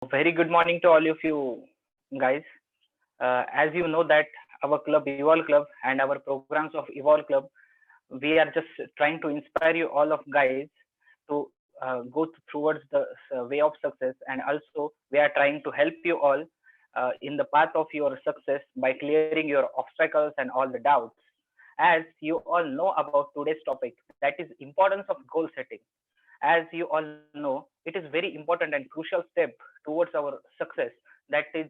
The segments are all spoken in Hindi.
Very good morning to all of you guys. As you know that our club Evolve Club and our programs of Evolve Club, we are just trying to inspire you all of guys to go towards the way of success, and also we are trying to help you all in the path of your success by clearing your obstacles and all the doubts. As you all know about today's topic, that is importance of goal setting. As you all know, it is very important and crucial step towards our success. That is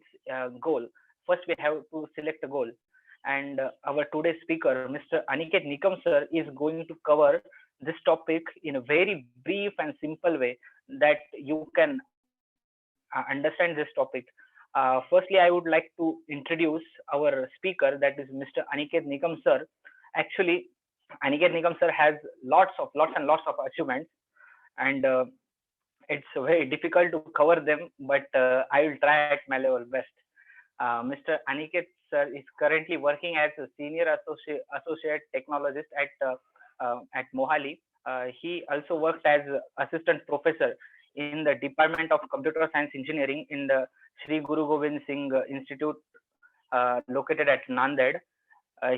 goal. First, we have to select a goal, and our today's speaker, Mr. Aniket Nikam sir, is going to cover this topic in a very brief and simple way that you can understand this topic. Firstly, I would like to introduce our speaker, that is Mr. Aniket Nikam sir. Actually, Aniket Nikam sir has lots and lots of achievements, and it's very difficult to cover them, but I will try at my level best. Mr. Aniket sir is currently working as a senior associate technologist at Mohali. He also works as assistant professor in the Department of Computer Science Engineering in the Sri Guru Gobind Singh Institute located at Nanded.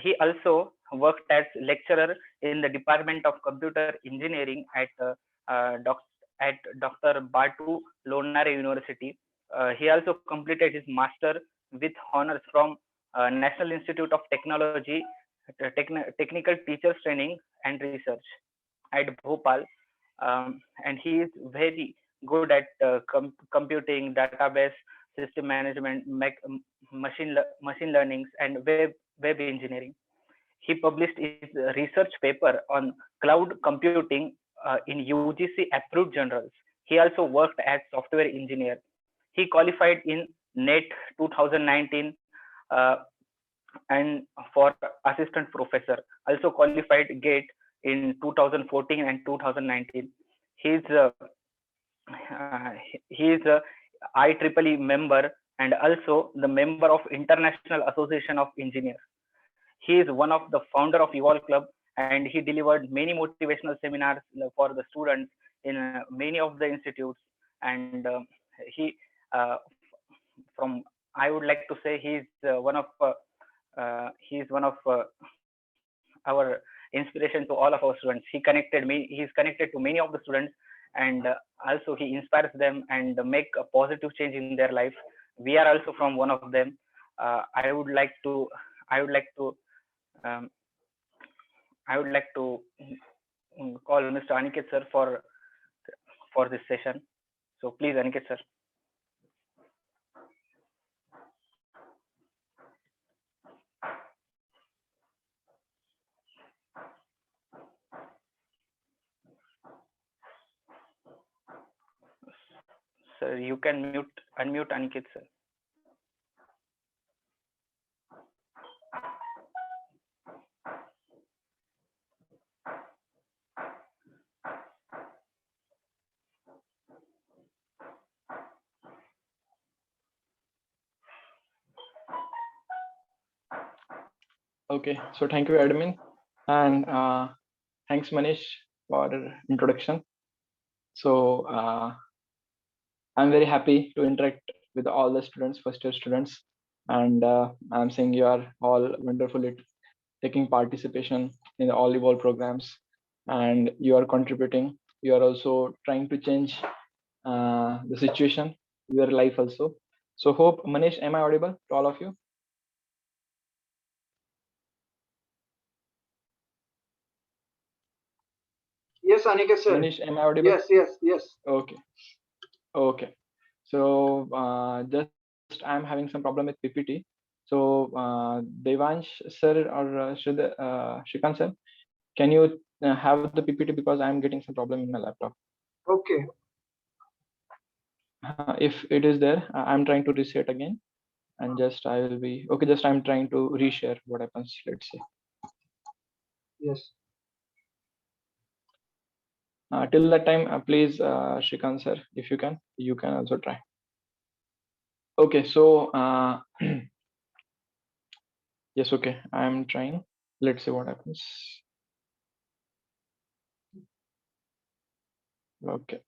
He also worked as lecturer in the Department of Computer Engineering doc- at Dr. Batu Lonare University. He also completed his master with honors from National Institute of Technology, Technical Teachers Training and Research at Bhopal. And he is very good at computing, database, system management, machine learnings, and web engineering. He published his research paper on cloud computing in UGC approved journals. He also worked as software engineer. He qualified in NET 2019 uh, and for assistant professor. Also qualified GATE in 2014 and 2019. He's he is a IEEE member and also the member of International Association of Engineers. He is one of the founder of Evolve Club, and he delivered many motivational seminars for the students in many of the institutes. And he, from I would like to say, he is one of our inspiration to all of our students. He is connected to many of the students, and also he inspires them and make a positive change in their life. We are also from one of them. Uh, I would like to I would like to um, I would like to call Mr. Aniket sir for this session. So please, Aniket sir. Sir, you can unmute Aniket sir. Okay, so thank you, admin, and thanks, Manish, for introduction. So I'm very happy to interact with all the students, first year students, and I'm saying you are all wonderful at taking participation in the all evolve programs, and you are contributing. You are also trying to change the situation, your life also. So hope, Manish, am I audible to all of you? Yes, Aniket sir. Manish, am I audible? Yes. Okay. Okay. So just I'm having some problem with PPT. So Devansh sir or Shrikant sir, can you have the PPT because I'm getting some problem in my laptop. Okay. If it is there, I'm trying to reset again, and just I will be okay. Just I'm trying to reshare what happens. Let's say. Yes. Till that time, please, Shrikant sir, if you can also try. Okay. So yes. Okay. I'm trying. Let's see what happens. Okay.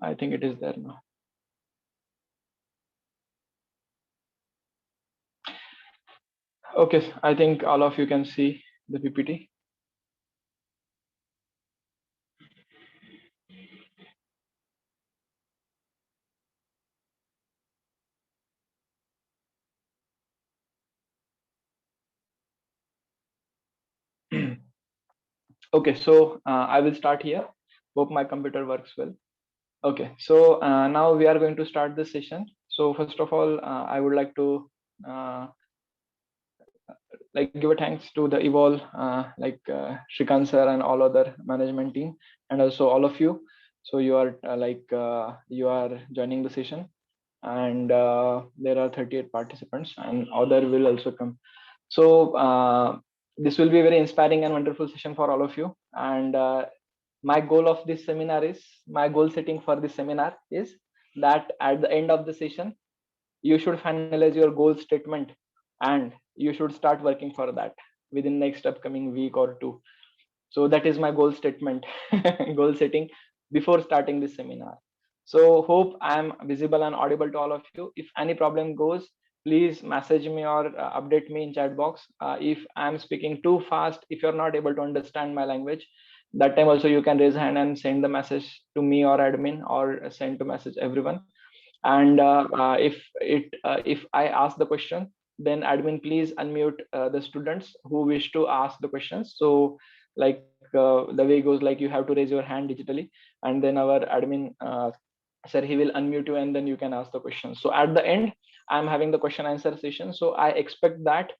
I think it is there now. Okay, I think all of you can see the PPT. Okay, so I will start here. Hope my computer works well. Okay, so now we are going to start this session. So first of all, I would like to give a thanks to the Evolve, Shrikant sir and all other management team, and also all of you. So you are you are joining the session, and there are 38 participants, and other will also come. So this will be a very inspiring and wonderful session for all of you. And my goal of this seminar is, my goal setting for this seminar is that at the end of the session, you should finalize your goal statement, and you should start working for that within next upcoming week or two. So that is my goal statement, goal setting before starting this seminar. So hope I am visible and audible to all of you. If any problem goes, please message me or update me in chat box. If I am speaking too fast, if you're not able to understand my language, that time also you can raise hand and send the message to me or admin, or send to message everyone. And if I ask the question, then admin please unmute the students who wish to ask the questions. So the way goes, like, you have to raise your hand digitally, and then our admin sir, he will unmute you, and then you can ask the question. So at the end, I'm having the question answer session. So I expect that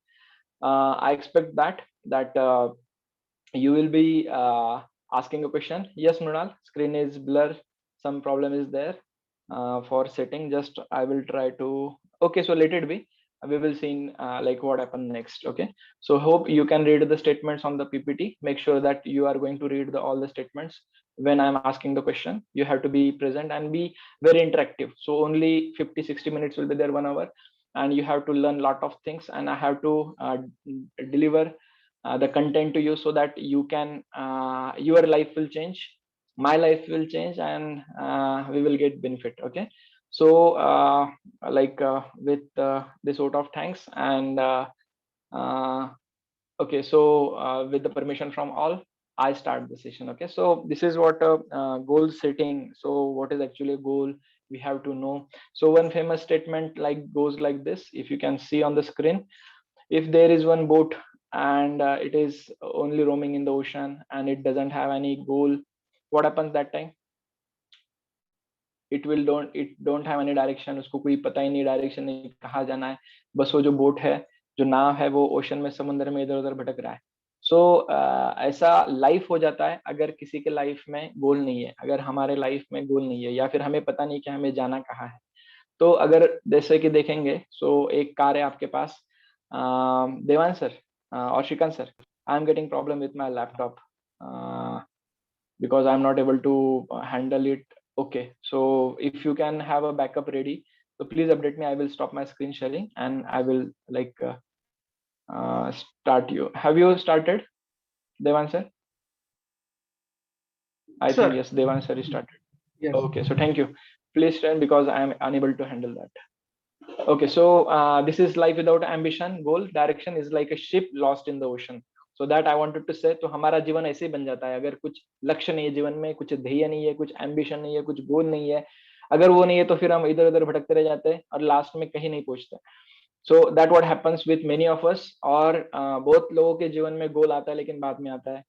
you will be asking a question. Yes, Mrunal, screen is blur, some problem is there for setting. Just I will try to, okay, so let it be. We will see what happened next. Okay, so hope you can read the statements on the PPT. Make sure that you are going to read all the statements when I'm asking the question. You have to be present and be very interactive. So only 50-60 minutes will be there, 1 hour, and you have to learn lot of things, and I have to deliver the content to you, so that you can your life will change, my life will change, and we will get benefit. Okay, so with this sort of thanks, and okay, so with the permission from all, I start the session. Okay, so this is what goal setting. So what is actually a goal, we have to know. So one famous statement goes like this, if you can see on the screen: if there is one boat, and it is only roaming in the ocean, and it doesn't have any goal, what happens that time? It don't have any direction, उसको कोई पता ही नहीं डायरेक्शन नहीं, कहाँ जाना है. बस वो जो बोट है, जो नाव है, वो ओशन में, समुद्र में इधर उधर भटक रहा है. सो ऐसा लाइफ हो जाता है अगर किसी के लाइफ में गोल नहीं है, अगर हमारे लाइफ में गोल नहीं है, या फिर हमें पता नहीं कि हमें जाना कहाँ है. तो अगर जैसे कि देखेंगे, सो एक कार है आपके पास, देवान sir or Shrikant sir, I'm getting problem with my laptop because I'm not able to handle it. Okay, so if you can have a backup ready, so please update me. I will stop my screen sharing, and I will start you. Have you started, Devan sir? I Sir. think yes, Devan sir is started. Yes. Okay, so thank you. Please stand, because I am unable to handle that. Okay, so this is life without ambition, goal, direction is like a ship lost in the ocean. So that I wanted to say. तो हमारा जीवन ऐसे ही बन जाता है, अगर कुछ लक्ष्य नहीं है जीवन में, कुछ ध्येय नहीं है, कुछ एम्बिशन नहीं है, कुछ गोल नहीं है, अगर वो नहीं है तो फिर हम इधर उधर भटकते रह जाते हैं और लास्ट में कहीं नहीं पहुंचते. So that what happens with many of us. और बहुत लोगों के जीवन में गोल आता है, लेकिन बाद में आता है.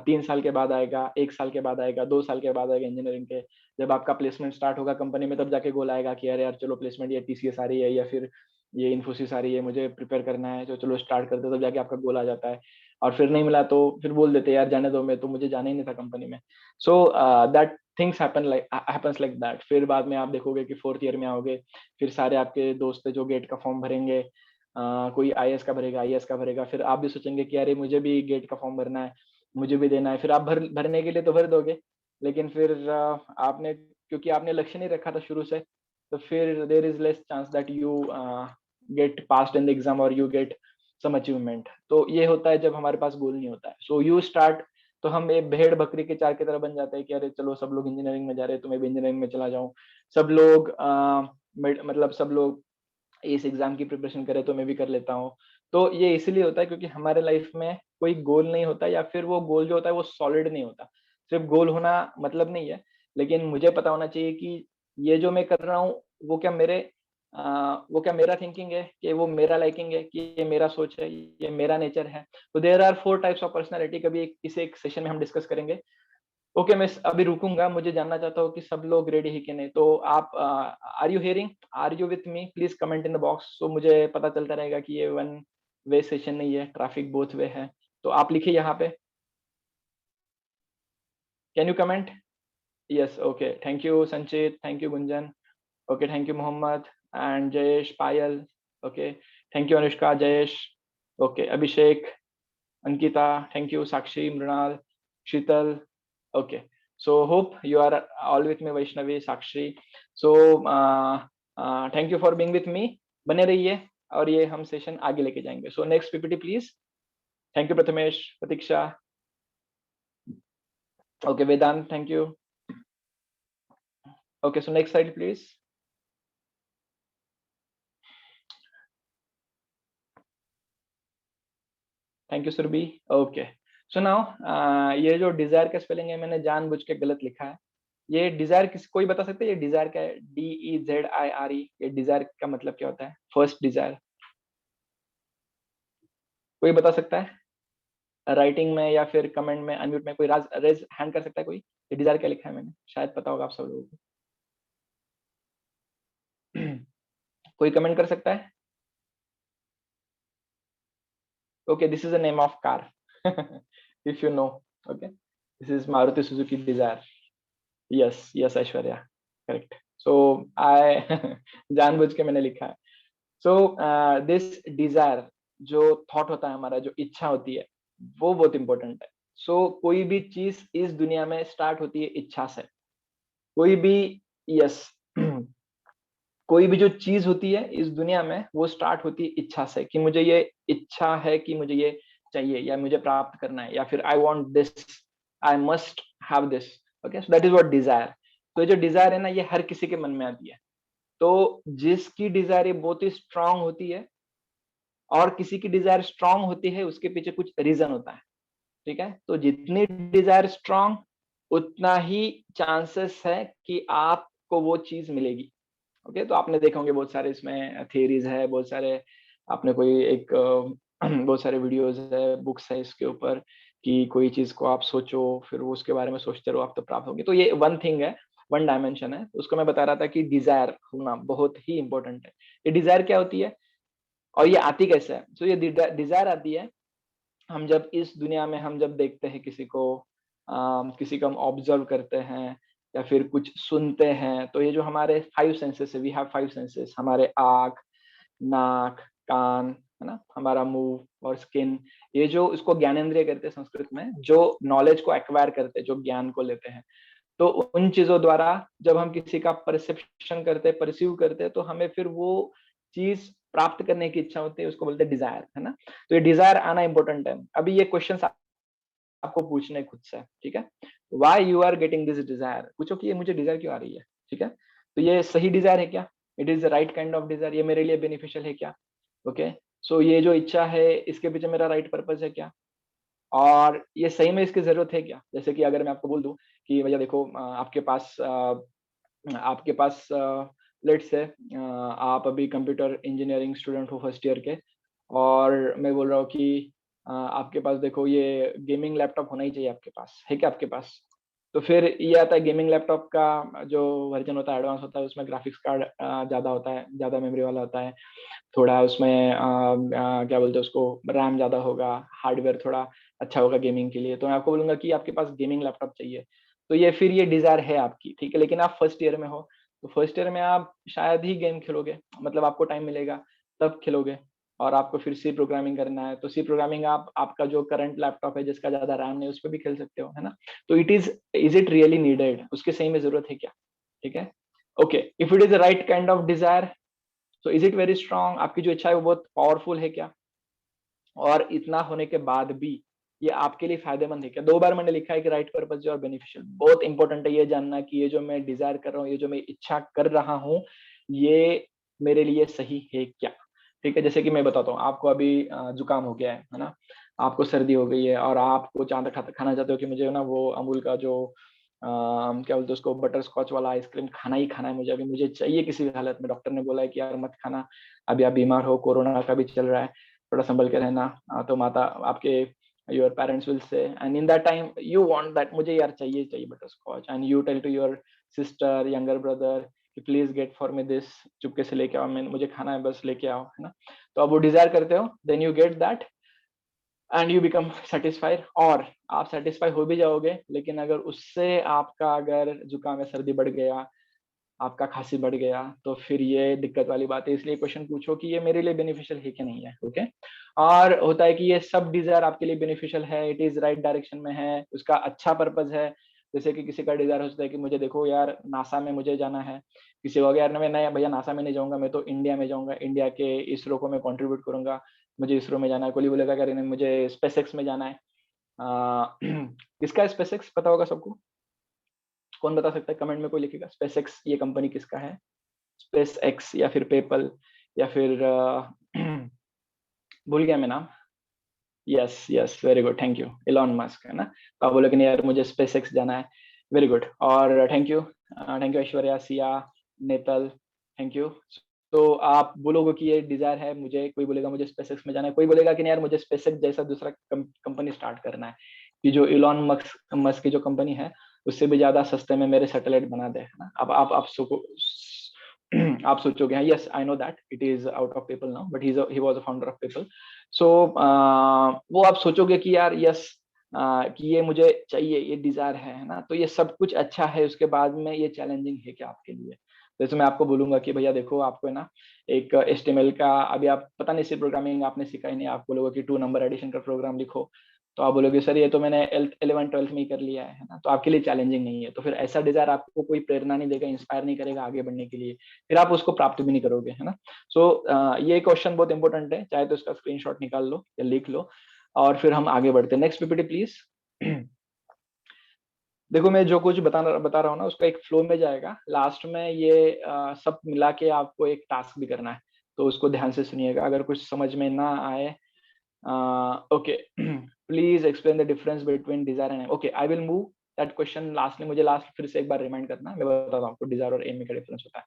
3 साल के बाद आएगा, 1 साल के बाद आएगा, 2 साल के बाद आएगा. इंजीनियरिंग के जब आपका प्लेसमेंट स्टार्ट होगा कंपनी में, तब जाके गोल आएगा कि अरे यार चलो प्लेसमेंट, ये TCS आ रही है, या फिर ये इन्फोसिस आ रही है, मुझे प्रिपेयर करना है, तो चलो स्टार्ट करते. तब जाके आपका गोल आ जाता है. और फिर नहीं मिला तो फिर बोल देते यार जाने दो, मैं तो, मुझे जाना ही नहीं था कंपनी में. So that things happens like that. फिर बाद में आप देखोगे कि 4th ईयर में आओगे, फिर सारे आपके दोस्त जो गेट का फॉर्म भरेंगे, कोई IAS का भरेगा, IAS का भरेगा, फिर आप भी सोचेंगे कि अरे मुझे भी गेट का फॉर्म भरना है, मुझे भी देना है. फिर आप भरने के लिए तो भर दोगे, लेकिन फिर आपने, क्योंकि आपने लक्ष्य नहीं रखा था शुरू से, तो फिर there is less chance that you get passed in the exam और यू गेट सम अचीवमेंट. तो ये होता है जब हमारे पास गोल नहीं होता है. सो यू स्टार्ट तो हम एक भेड़ बकरी के चार की तरह बन जाते हैं कि अरे चलो सब लोग इंजीनियरिंग में जा रहे हैं तो मैं भी इंजीनियरिंग में चला जाऊं, सब लोग मतलब सब लोग इस एग्जाम की प्रिपरेशन करे तो मैं भी कर लेता हूँ। तो ये इसलिए होता है क्योंकि हमारे लाइफ में कोई गोल नहीं होता, या फिर वो गोल जो होता है वो सॉलिड नहीं होता। सिर्फ गोल होना मतलब नहीं है, लेकिन मुझे पता होना चाहिए कि ये जो मैं कर रहा हूँ वो क्या वो क्या मेरा थिंकिंग है, कि वो मेरा लाइकिंग है, कि ये मेरा सोच है, ये मेरा नेचर है। तो there are 4 types of personality, कभी इसे एक सेशन में हम डिस्कस करेंगे। ओके, मैं अभी रुकूंगा, मुझे जानना चाहता हूँ कि सब लोग रेडी है कि नहीं। तो आप are you hearing, are you with me, please comment in the box, so मुझे पता चलता रहेगा कि ये वन वे सेशन नहीं है, ट्रैफिक बोथ वे है। तो आप लिखिए यहाँ पे, can you comment? Yes, okay, thank you Sanchit, thank you Gunjan, okay, thank you Mohammad and Jayesh, Payal, okay, thank you Anushka, Jayesh, okay, Abhishek, Ankita, thank you, Sakshi, Mrinal, Sheetal, okay, so hope you are all with me, Vaishnavi, Sakshi, so thank you for being with me, बने रहिए और ये हम सेशन आगे लेके जाएंगे। so next ppt please, thank you Prathamesh, Pratiksha, okay, Vedanta, thank you, okay, so next slide please, thank you Surabhi, okay, so now ये जो डिजायर का स्पेलिंग है मैंने जानबूझ के गलत लिखा है। ये डिजायर कोई बता सकता है ये डिजायर क्या है? DEZIRE, ये डिजायर का मतलब क्या होता है? फर्स्ट डिजायर कोई बता सकता है? राइटिंग में या फिर कमेंट में, अनम्यूट में कोई रेज हैंड कर सकता है कोई? ये डिजायर क्या लिखा है मैंने, शायद पता होगा आप सब लोगों को। कोई कमेंट कर सकता है? Okay, this is the name of car, if you know, okay, this is Maruti Suzuki Dzire, yes yes Aishwarya, correct, so I जानबूझ के मैंने लिखा है। सो दिस डिजायर जो थॉट होता है हमारा, जो इच्छा होती है, वो बहुत इंपॉर्टेंट है। सो कोई भी चीज इस दुनिया में स्टार्ट होती है इच्छा से, कोई भी, यस, कोई भी जो चीज होती है इस दुनिया में वो स्टार्ट होती है इच्छा से, कि मुझे ये इच्छा है कि मुझे ये चाहिए या मुझे प्राप्त करना है, या फिर I want this, I must have this, okay, so that is what desire. तो ये जो डिजायर है ना, ये हर किसी के मन में आती है। तो जिसकी डिजायर ये बहुत ही स्ट्रांग होती है और किसी की डिजायर स्ट्रांग होती है, उसके पीछे कुछ रीजन होता है, ठीक है। तो जितनी डिजायर स्ट्रांग, उतना ही चांसेस है कि आपको वो चीज मिलेगी। ओके, तो आपने देखा होंगे बहुत सारे इसमें थियरीज है, बहुत सारे, आपने कोई एक बहुत सारे वीडियोस है, बुक्स है इसके ऊपर, कि कोई चीज को आप सोचो, फिर वो उसके बारे में सोचते रहो, आप तो प्राप्त होंगे। तो ये वन थिंग है, वन डायमेंशन है, उसको मैं बता रहा था कि डिजायर होना बहुत ही इंपॉर्टेंट है। ये डिजायर क्या होती है और ये आती कैसे है? तो ये डिजायर आती है, हम जब इस दुनिया में हम जब देखते हैं किसी को, किसी को हम ऑब्जर्व करते हैं या फिर कुछ सुनते हैं, तो ये जो हमारे 5 सेंसेस है, वी हैव 5 सेंसेस, हमारे आँख, नाक, कान, है ना, हमारा मुंह और स्किन, ये जो इसको ज्ञानेंद्रिय करते हैं संस्कृत में, जो नॉलेज को एक्वायर करते हैं, जो ज्ञान को लेते हैं। तो उन चीजों द्वारा जब हम किसी का परसेप्शन करते हैं, परसीव करते हैं, तो हमें फिर वो चीज प्राप्त करने की इच्छा होती है, उसको बोलते हैं डिजायर, है ना। तो ये डिजायर आना इंपॉर्टेंट है। अभी ये क्वेश्चन आपको पूछने खुद से, ठीक है, why you are getting this desire, पूछो कि ये मुझे डिजायर क्यों आ रही है, ठीक है। तो ये सही डिजायर है क्या? It is the right kind of desire, ये मेरे लिए बेनिफिशियल है क्या? ओके, सो ये जो इच्छा है इसके पीछे मेरा राइट पर्पज है क्या, और ये सही में इसकी जरूरत है क्या? जैसे कि अगर मैं आपको बोल दूं कि भैया देखो, आपके पास लेट्स से आप अभी कंप्यूटर इंजीनियरिंग स्टूडेंट हो फर्स्ट ईयर के, और मैं बोल रहा हूँ कि आपके पास देखो ये गेमिंग लैपटॉप होना ही चाहिए, आपके पास है क्या? आपके पास, तो फिर ये आता है गेमिंग लैपटॉप का जो वर्जन होता है, एडवांस होता है, उसमें ग्राफिक्स कार्ड ज़्यादा होता है, ज़्यादा मेमोरी वाला होता है, थोड़ा उसमें क्या बोलते हैं उसको, रैम ज़्यादा होगा, हार्डवेयर थोड़ा अच्छा होगा गेमिंग के लिए। तो मैं आपको बोलूंगा कि आपके पास गेमिंग लैपटॉप चाहिए, तो ये फिर ये डिजायर है आपकी, ठीक है। लेकिन आप फर्स्ट ईयर में हो, तो फर्स्ट ईयर में आप शायद ही गेम खेलोगे, मतलब आपको टाइम मिलेगा तब खेलोगे, और आपको फिर सी प्रोग्रामिंग करना है, तो सी प्रोग्रामिंग आप आपका जो करंट लैपटॉप है जिसका ज्यादा रैम नहीं, उस पर भी खेल सकते हो, है ना। तो इज इट रियली नीडेड, उसके सही में जरूरत है क्या, ठीक है। Okay, if it is the right kind of desire, so is it very strong, आपकी जो इच्छा है वो बहुत पावरफुल है क्या? और इतना होने के बाद भी ये आपके लिए फायदेमंद है क्या? 2 बार मैंने लिखा है कि राइट पर्पस और बेनिफिशियल। बहुत इंपॉर्टेंट है ये जानना कि ये जो मैं डिजायर कर रहा हूँ, ये जो मैं इच्छा कर रहा हूँ, ये मेरे लिए सही है क्या? ठीक है, जैसे कि मैं बताता हूँ, आपको अभी जुकाम हो गया है ना? आपको सर्दी हो गई है और आपको खाना चाहते हो कि मुझे ना वो अमूल का जो क्या बोलते हैं उसको, बटर स्कॉच वाला आइसक्रीम खाना ही खाना है मुझे, अभी मुझे चाहिए किसी भी हालत में। डॉक्टर ने बोला है कि यार मत खाना, अभी आप बीमार हो, कोरोना का भी चल रहा है, थोड़ा संभल के रहना। तो माता आपके, your parents will say, and in that time you want that, मुझे यार चाहिए चाहिए butterscotch, and you tell to your sister, younger brother कि please get for me this, चुपके से लेके आओ, मैं मुझे खाना है, बस लेके आओ, है ना? तो आप वो डिजायर करते हो, then you get that and you become satisfied, और आप सेटिस्फाई हो भी जाओगे, लेकिन अगर उससे आपका अगर जुकाम या सर्दी बढ़ गया, आपका खांसी बढ़ गया, तो फिर ये दिक्कत वाली बात है। इसलिए क्वेश्चन पूछो कि ये मेरे लिए बेनिफिशियल है कि नहीं है। ओके, और होता है कि ये सब डिजायर आपके लिए बेनिफिशियल है, इट इज राइट डायरेक्शन में है, उसका अच्छा पर्पज है। जैसे कि किसी का डिजायर हो सकता है कि मुझे देखो यार नासा में मुझे जाना है, किसी को यार मैं नहीं भैया नासा में नहीं जाऊंगा, मैं तो इंडिया में जाऊंगा, इंडिया के इसरो को मैं कंट्रीब्यूट करूंगा, मुझे इसरो में जाना है। कोई बोलेगा क्या मुझे स्पेस एक्स में जाना है। किसका स्पेस एक्स पता होगा सबको? कौन बता सकता है? कमेंट में कोई लिखेगा स्पेस एक्स ये कंपनी किसका है? स्पेस एक्स या फिर पेपल या फिर भूल गया मैं नाम। Yes yes, very good, thank you, Elon Musk, है ना? तो आप बोले कि नहीं यार मुझे स्पेस एक्स जाना है, वेरी गुड, और thank you Aishwarya, Siya, Netal, thank you. तो आप बोलोगे कि ये डिजायर है मुझे, कोई बोलेगा मुझे स्पेस एक्स में जाना है, कोई बोलेगा कि नहीं यार मुझे स्पेस एक्स जैसा दूसरा कंपनी स्टार्ट करना है, कि जो इलॉन मस्क मस्क की जो कंपनी है उससे भी ज्यादा सस्ते में मेरे सैटेलाइट बना दे, है ना? अब आप सोचोगे yes I know that it is out of PayPal now, but he was a founder of PayPal. So वो आप सोचोगे कि यार यस कि ये मुझे चाहिए, ये डिजायर है ना? तो ये सब कुछ अच्छा है, उसके बाद में ये चैलेंजिंग है क्या आपके लिए? जैसे मैं आपको बोलूंगा कि भैया देखो आपको है ना एक HTML का, अभी आप पता नहीं सी प्रोग्रामिंग आपने सीखा ही नहीं, आप बोलोगे कि 2 नंबर एडिशन का प्रोग्राम लिखो, तो आप बोलोगे सर ये तो मैंने 11 12 में ही कर लिया है ना? तो आपके लिए चैलेंजिंग नहीं है, तो फिर ऐसा डिजायर आपको कोई प्रेरणा नहीं देगा, इंस्पायर नहीं करेगा आगे बढ़ने के लिए, फिर आप उसको प्राप्त भी नहीं करोगे, है ना? सो ये क्वेश्चन बहुत इंपॉर्टेंट है, चाहे तो इसका स्क्रीनशॉट निकाल लो या लिख लो, और फिर हम आगे बढ़ते हैं। Next PPT please. देखो मैं जो कुछ बता रहा हूँ ना उसका एक फ्लो में जाएगा, लास्ट में ये सब मिला के आपको एक टास्क भी करना है, तो उसको ध्यान से सुनिएगा। अगर कुछ समझ में ना आए, okay, please explain the difference between desire and aim. Okay, I will move that question lastly, मुझे लास्ट फिर से एक बार रिमाइंड करना, मैं बताता हूँ आपको डिजायर और एम में क्या डिफरेंस होता है।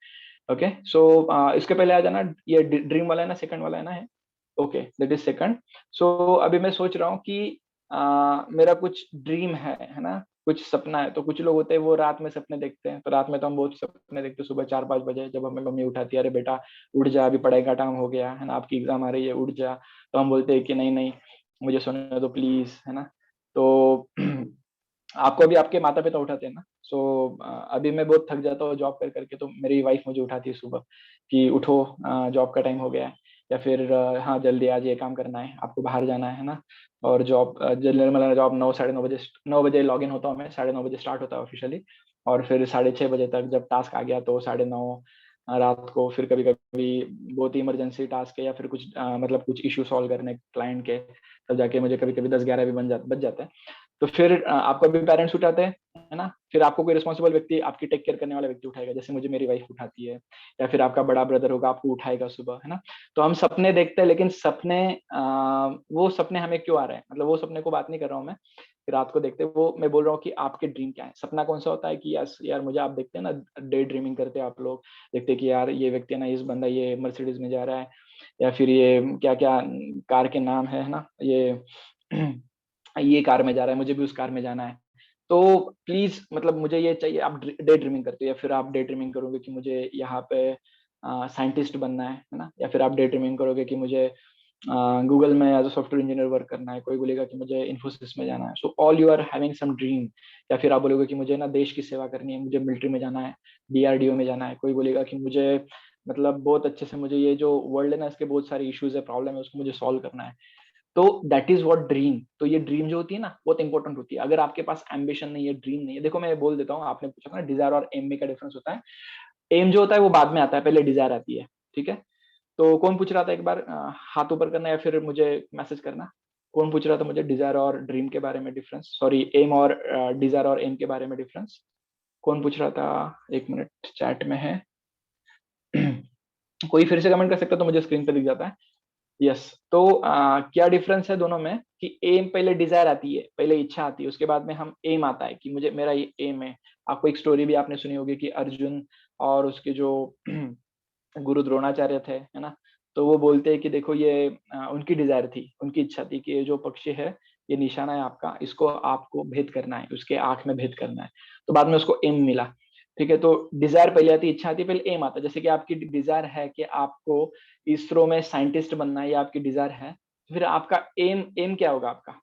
ओके, सो इसके पहले आ जाना, ये ड्रीम वाला है ना, सेकंड वाला है ना? है ओके, दैट इज सेकंड। सो अभी मैं सोच रहा हूँ कि मेरा कुछ ड्रीम है ना, कुछ सपना है। तो कुछ लोग होते हैं वो रात में सपने देखते हैं, तो रात में तो हम बहुत सपने देखते हैं, सुबह 4 5 बजे जब हमें मम्मी उठाती है, अरे बेटा उठ जा, अभी पढ़ाई का टाइम हो गया है ना, आपकी एग्जाम आ रही है, उठ जा। तो हम बोलते हैं कि नहीं नहीं मुझे सोने दो प्लीज, है ना? तो आपको अभी आपके माता पिता उठाते हैं ना? सो अभी मैं बहुत थक जाता हूँ जॉब कर करके, तो मेरी वाइफ मुझे उठाती है सुबह कि उठो, जॉब का टाइम हो गया है, या फिर हाँ जल्दी आज ये काम करना है, आपको बाहर जाना है ना? और जॉब मतलब जॉब 9 साढ़े 9 बजे, 9 बजे लॉग इन होता हूँ मैं, 9:30 बजे स्टार्ट होता है ऑफिशियली, और फिर 6:30 बजे तक जब टास्क आ गया तो 9:30 रात को, फिर कभी कभी बहुत ही इमरजेंसी टास्क है या फिर कुछ मतलब कुछ इशू सॉल्व करने क्लाइंट के, तब जाके मुझे कभी कभी 10 11 भी बज जाते हैं। तो फिर आपको भी पेरेंट्स उठाते हैं, है ना? फिर आपको कोई रिस्पॉन्सिबल व्यक्ति, आपकी टेक केयर करने वाला व्यक्ति उठाएगा, जैसे मुझे मेरी वाइफ उठाती है, या फिर आपका बड़ा ब्रदर होगा आपको उठाएगा सुबह, है ना? तो हम सपने देखते हैं, लेकिन सपने वो सपने हमें क्यों आ रहे हैं, मतलब वो सपने को बात नहीं कर रहा हूँ मैं, फिर रात को देखते हैं वो, मैं बोल रहा हूँ कि आपके ड्रीम क्या है। सपना कौन सा होता है कि यस यार मुझे, आप देखते हैं ना डे ड्रीमिंग करते हैं आप लोग, देखते हैं कि यार ये व्यक्ति है ना, इस बंदा ये मर्सिडीज में जा रहा है, या फिर ये क्या क्या कार के नाम है ना, ये कार में जा रहा है, मुझे भी उस कार में जाना है। तो प्लीज मतलब मुझे ये चाहिए, आप डे ड्रीमिंग करते हो, या फिर आप डे ड्रीमिंग करोगे कि मुझे यहाँ पे साइंटिस्ट बनना है ना? या फिर आप डे ड्रीमिंग करोगे कि मुझे गूगल में as a software engineer work करना है, कोई बोलेगा कि मुझे इन्फोसिस में जाना है। So all you are having some dream. या फिर आप बोलोगे कि मुझे ना देश की सेवा करनी है, मुझे मिलिट्री में जाना है, DRDO में जाना है। कोई बोलेगा कि मुझे मतलब बहुत अच्छे से, मुझे ये जो वर्ल्ड है ना इसके बहुत सारे इश्यूज है, प्रॉब्लम है, उसको मुझे सॉल्व करना है। तो दैट इज व्हाट ड्रीम। तो ये ड्रीम जो होती है ना बहुत इंपॉर्टेंट होती है। अगर आपके पास एम्बिशन नहीं है, ड्रीम नहीं है, देखो मैं बोल देता हूँ, आपने पूछा था ना डिजायर और एम में क्या डिफरेंस होता है। एम जो होता है वो बाद में आता है, पहले डिजायर आती है, ठीक है? तो कौन पूछ रहा था एक बार हाथ ऊपर करना या फिर मुझे मैसेज करना? कौन पूछ रहा था मुझे डिजायर और ड्रीम के बारे में डिफरेंस, सॉरी एम और डिजायर और एम के बारे में डिफरेंस? कौन पूछ रहा था? एक मिनट, चैट में है। कोई फिर से कमेंट कर सकता तो मुझे स्क्रीन पे दिख जाता है। यस, तो क्या डिफरेंस है दोनों में कि एम पहले डिजायर आती है, पहले इच्छा आती है, उसके बाद में हम एम आता है कि मुझे मेरा ये एम है। आपको एक स्टोरी भी आपने सुनी होगी कि अर्जुन और उसके जो गुरु द्रोणाचार्य थे, है ना, तो वो बोलते हैं कि देखो ये उनकी डिजायर थी, उनकी इच्छा थी कि ये जो पक्षी है ये निशाना है आपका, इसको आपको भेद करना है, उसके आंख में भेद करना है। तो बाद में उसको एम मिला। ठीक है, तो डिजायर पहले आती, इच्छा आती, पहले एम आता। जैसे कि आपकी डिजायर है कि आपको इसरो में साइंटिस्ट बनना है, या आपकी डिजायर है, तो फिर आपका एम एम क्या होगा? आपका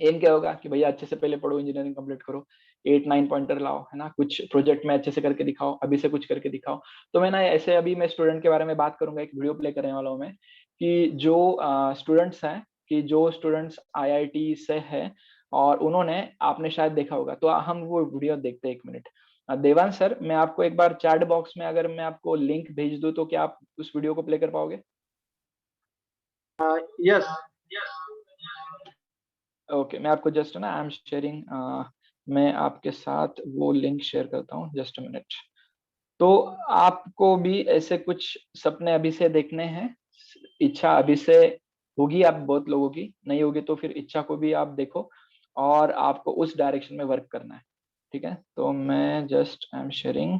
एम क्या होगा कि भैया अच्छे से पहले पढ़ो, इंजीनियरिंग कंप्लीट करो, 8-9 पॉइंटर लाओ, है ना, कुछ प्रोजेक्ट में अच्छे से करके दिखाओ, अभी से कुछ करके दिखाओ। तो मैं ना ऐसे, अभी मैं स्टूडेंट के बारे में बात करूंगा, एक वीडियो प्ले करने वाला हूँ मैं, कि जो स्टूडेंट्स हैं, कि जो स्टूडेंट्स आईआईटी से है और उन्होंने, आपने शायद देखा होगा, तो हम वो वीडियो देखते हैं। 1 मिनट। देवांश सर, मैं आपको एक बार चैट बॉक्स में अगर मैं आपको लिंक भेज दूं तो क्या आप उस वीडियो को प्ले कर पाओगे? Yes. ओके, मैं आपको जस्ट ना, आई एम शेयरिंग, मैं आपके साथ वो लिंक शेयर करता हूँ, जस्ट अ मिनट। तो आपको भी ऐसे कुछ सपने अभी से देखने हैं, इच्छा अभी से होगी आप बहुत लोगों की, नहीं होगी तो फिर इच्छा को भी आप देखो और आपको उस डायरेक्शन में वर्क करना है। ठीक है, तो मैं just I am sharing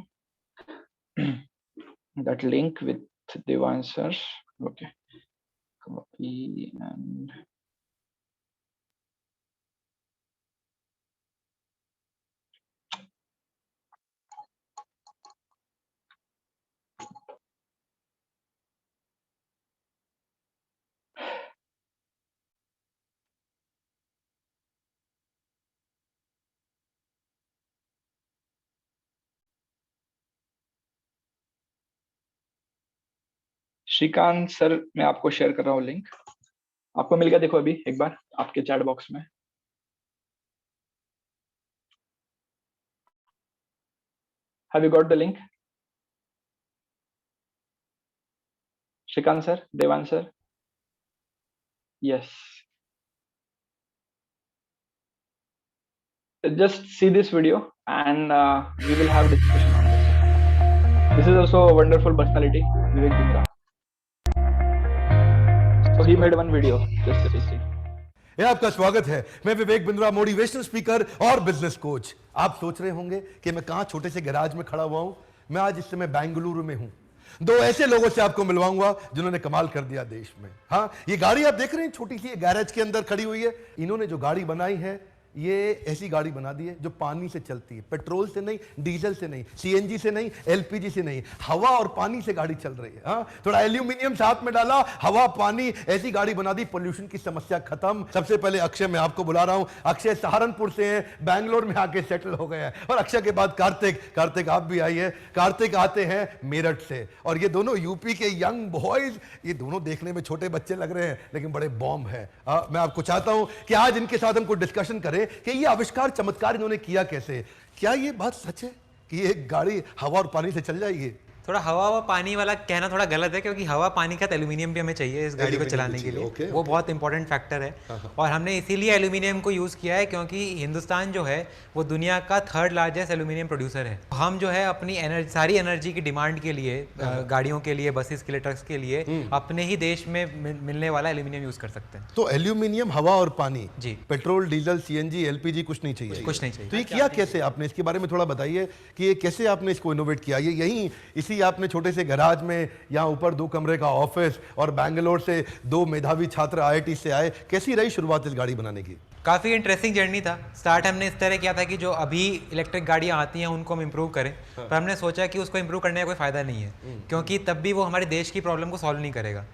that link with Devansh sir. Okay, copy and Shrikant sir, मैं आपको शेयर कर रहा हूँ लिंक, आपको मिल गया, देखो अभी एक बार आपके चैट बॉक्स में। Have you got the link? Shrikant sir, Devansh sir? Yes, just see this video and we will have discussion on this. This is also a wonderful personality, Vivek Bindra. So he made one video, just see. आपका स्वागत है। मैं विवेक बिंद्रा, मोटिवेशनल स्पीकर और बिजनेस कोच। आप सोच रहे होंगे कि मैं कहां छोटे से गैराज में खड़ा हुआ हूं। मैं आज इस समय बेंगलुरु में हूं। 2 ऐसे लोगों से आपको मिलवाऊंगा जिन्होंने कमाल कर दिया देश में। हाँ, ये गाड़ी आप देख रहे हैं छोटी सी गैराज के अंदर खड़ी हुई है। इन्होंने जो गाड़ी बनाई है, ये ऐसी गाड़ी बना दी है जो पानी से चलती है, पेट्रोल से नहीं, डीजल से नहीं, सीएनजी से नहीं, एलपीजी से नहीं, हवा और पानी से गाड़ी चल रही है। हाँ, थोड़ा एल्यूमिनियम साथ में डाला, हवा पानी, ऐसी गाड़ी बना दी, पोल्यूशन की समस्या खत्म। सबसे पहले अक्षय, मैं आपको बुला रहा हूं। अक्षय सहारनपुर से है, बैंगलोर में आके सेटल हो गया है। और अक्षय के बाद कार्तिक आप भी आइए। कार्तिक आते हैं मेरठ से, और ये दोनों यूपी के यंग बॉयज, ये दोनों देखने में छोटे बच्चे लग रहे हैं लेकिन बड़े बॉम्ब है। मैं आपको चाहता हूं कि आज इनके साथ हम कुछ डिस्कशन करें कि ये आविष्कार, चमत्कार इन्होंने किया कैसे। क्या ये बात सच है कि ये गाड़ी हवा और पानी से चल जाएगी? थोड़ा हवा व पानी वाला कहना थोड़ा गलत है, क्योंकि हवा पानी का एल्यूमिनियम भी हमें चाहिए इस गाड़ी को चलाने के लिए। वो बहुत इंपॉर्टेंट फैक्टर है। और हमने इसीलिए एल्यूमिनियम को यूज़ किया है क्योंकि हिंदुस्तान जो है वो दुनिया का 3rd लार्जेस्ट एल्यूमिनियम प्रोड्यूसर है। हम जो है अपनी सारी एनर्जी की डिमांड के लिए, गाड़ियों के लिए, बसेस के लिए, ट्रक्स के लिए अपने ही देश में मिलने वाला एल्यूमिनियम यूज़ कर सकते हैं। तो एल्यूमिनियम, हवा और पानी जी, पेट्रोल, डीजल, सीएनजी, एलपीजी कुछ नहीं चाहिए? कुछ नहीं चाहिए। तो ये किया कैसे आपने? इसके बारे में थोड़ा बताइए कि ये कैसे आपने इसको इनोवेट किया। ये यहीं इसी आपने छोटे से गैराज में, यहाँ ऊपर 2 कमरे का ऑफिस, और बैंगलोर से 2 मेधावी छात्र आईआईटी से आए। कैसी रही शुरुआत इस गाड़ी बनाने की? काफ़ी इंटरेस्टिंग जर्नी था। स्टार्ट हमने इस तरह किया था कि जो अभी इलेक्ट्रिक गाड़ियाँ आती हैं उनको हम इम्प्रूव करें। पर हमने सोचा कि उसको इम्प्रूव करने का कोई फ़ायदा नहीं है, क्योंकि तब भी वो हमारे देश की प्रॉब्लम को सॉल्व नहीं करेगा।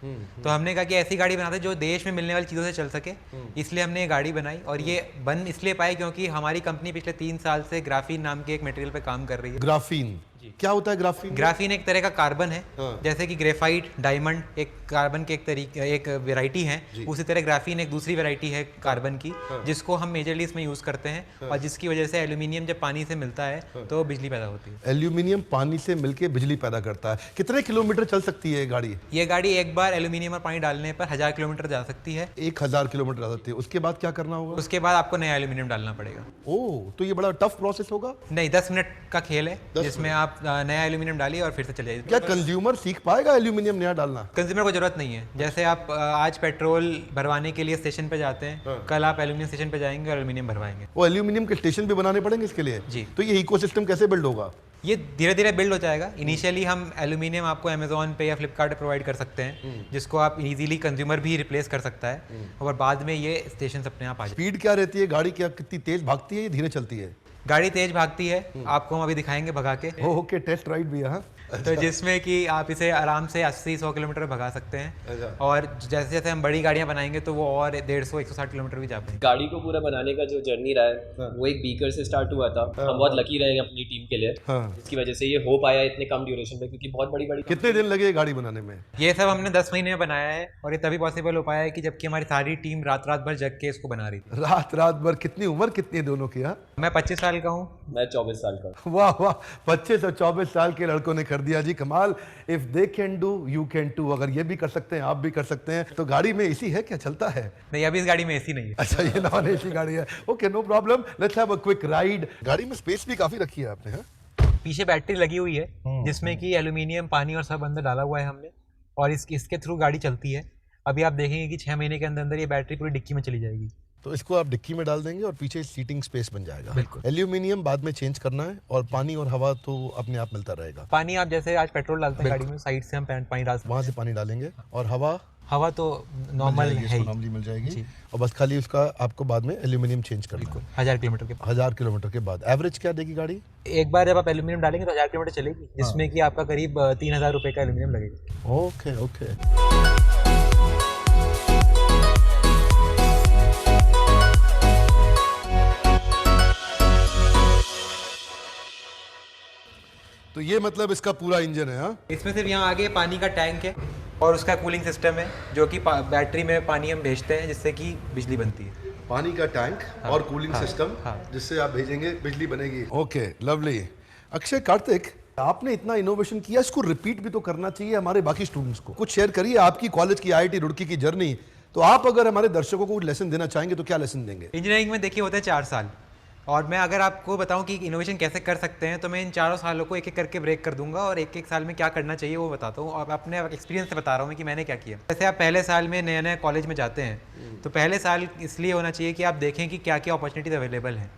तो हमने कहा कि ऐसी गाड़ी बनाते जो देश में मिलने वाली चीज़ों से चल सके। इसलिए हमने ये गाड़ी बनाई, और ये बन इसलिए पाई क्योंकि हमारी कंपनी पिछले 3 साल से ग्राफीन नाम के एक मटेरियल पे काम कर रही है। ग्राफीन, क्या होता है ग्राफीन? ग्राफीन एक तरह का कार्बन है, हाँ। जैसे कि ग्रेफाइट, डायमंड एक कार्बन के एक वेराइटी है, उसी तरह ग्राफीन एक दूसरी वेराइटी है कार्बन की, जिसको हम मेजरली इसमें यूज करते हैं और जिसकी वजह से एल्यूमिनियम जब पानी से मिलता है तो बिजली पैदा होती है। एल्यूमिनियम पानी से मिलके बिजली पैदा करता है। कितने किलोमीटर चल सकती है ये गाड़ी? ये गाड़ी एक बार एल्यूमिनियम और पानी डालने पर 1000 किलोमीटर जा सकती है। 1000 किलोमीटर जा सकती है। उसके बाद क्या करना होगा? उसके बाद आपको नया एल्यूमिनियम डालना पड़ेगा। ओह, तो ये बड़ा टफ प्रोसेस होगा। नहीं, 10 मिनट का खेल है 10 जिसमें आप नया एल्यूमिनियम डालिए और फिर से चले जाइए। क्या कंज्यूमर सीख पाएगा एल्यूमिनियम नया डालना? कंज्यूमर को जरूरत नहीं है। जैसे आप आज पेट्रोल भरवाने के लिए स्टेशन पे जाते हैं, कल आप एल्यूमिनियम स्टेशन पे जाएंगे और एल्यूमिनियम भरवाएंगे। वो एल्यूमिनियम के स्टेशन भी बनाने पड़ेंगे इसके लिए? जी। तो ये इकोसिस्टम कैसे बिल्ड होगा? ये धीरे धीरे बिल्ड हो जाएगा। इनिशियली हम एल्यूमिनियम आपको अमेजोन पे या फ्लिपकार्ट पे प्रोवाइड कर सकते हैं, जिसको आप इजीली कंज्यूमर भी रिप्लेस कर सकता है, और बाद में ये स्टेशन अपने आप आ जाए। स्पीड क्या रहती है गाड़ी? क्या कितनी तेज भागती है या धीरे चलती है? गाड़ी तेज भागती है, आपको हम अभी दिखाएंगे भगा के। ओके, टेस्ट राइड भी है। हाँ? तो जिसमें कि आप इसे आराम से 80-100 किलोमीटर भगा सकते हैं, और जैसे जैसे हम बड़ी गाड़ियां बनाएंगे तो वो और 150-160 किलोमीटर भी जा पाएंगे। गाड़ी को पूरा बनाने का जो जर्नी रहा है वो एक बीकर से स्टार्ट हुआ था। हम बहुत लकी रहे अपनी टीम के लिए, इसकी वजह से ये हो पाया इतने कम ड्यूरेशन में, क्योंकि बहुत बड़ी कितने दिन लगे गाड़ी बनाने में? ये सब हमने 10 महीने में बनाया है, और ये तभी पॉसिबल हो पाया है कि जबकि हमारी सारी टीम रात रात भर जग के इसको बना रही थी। रात भर? कितनी उम्र कितनी है दोनों की? हाँ, मैं 25 साल का हूँ। मैं 24 साल का। वाह वाह, 25 और 24 साल के लड़कों ने कर दिया जी कमाल। If they can do you can too. अगर ये भी कर सकते हैं आप भी कर सकते हैं। तो गाड़ी में एसी है क्या? चलता है? नहीं, अभी इस गाड़ी में एसी नहीं है। अच्छा, ये नॉन एसी गाड़ी है। Okay, no problem, let's have a quick ride. गाड़ी में स्पेस भी काफी रखी है आपने। हाँ, पीछे बैटरी लगी हुई है, जिसमें कि एल्यूमिनियम, पानी और सब अंदर डाला हुआ है हमने, और इसके थ्रू गाड़ी चलती है। अभी आप देखेंगे कि 6 महीने के अंदर अंदर ये बैटरी पूरी डिक्की में चली जाएगी। तो इसको आप डिक्की में डाल देंगे और पीछे सीटिंग स्पेस बन जाएगा। बिल्कुल। एल्यूमिनियम बाद में चेंज करना है, और पानी और हवा तो अपने आप मिलता रहेगा। पानी आप जैसे आज पेट्रोल डालते हैं गाड़ी में, साइड से हम पानी डाल सकते वहां से पानी डालेंगे, और हवा तो नॉर्मल है ही। नॉर्मली मिल जाएगी, और बस खाली उसका आपको बाद में एल्यूमिनियम चेंज करना है। 1000 किलोमीटर के 1000 किलोमीटर के बाद एवरेज क्या देगी गाड़ी? एक बार जब आप एल्यूमिनियम डालेंगे तो 1000 किलोमीटर चलेगी, जिसमें कि आपका करीब 3000 रुपये का एल्यूमिनियम लगेगा। Okay okay. तो ये मतलब इसका पूरा इंजन है। हाँ, इसमें सिर्फ यहाँ आगे पानी का टैंक है और उसका कूलिंग सिस्टम है, जो कि बैटरी में पानी हम भेजते हैं जिससे कि बिजली बनती है। पानी का टैंक और कूलिंग सिस्टम, हाँ। जिससे आप भेजेंगे बिजली बनेगी। Okay, lovely. अक्षय, कार्तिक, आपने इतना इनोवेशन किया, इसको रिपीट भी तो करना चाहिए हमारे बाकी स्टूडेंट्स को। कुछ शेयर करिए आपकी कॉलेज की, IIT रुड़की की जर्नी। तो आप अगर हमारे दर्शकों को लेसन देना चाहेंगे तो क्या लेसन देंगे? इंजीनियरिंग में देखिए होते हैं 4 साल, और मैं अगर आपको बताऊं कि इनोवेशन कैसे कर सकते हैं तो मैं इन 4 सालों को एक एक करके ब्रेक कर दूंगा, और एक एक साल में क्या करना चाहिए वो बताता हूँ, और अपने एक्सपीरियंस से बता रहा हूँ कि मैंने क्या किया। जैसे आप पहले साल में नए नए कॉलेज में जाते हैं, तो पहले साल इसलिए होना चाहिए कि आप देखें कि क्या क्या अपॉर्चुनिटीज़ अवेलेबल हैं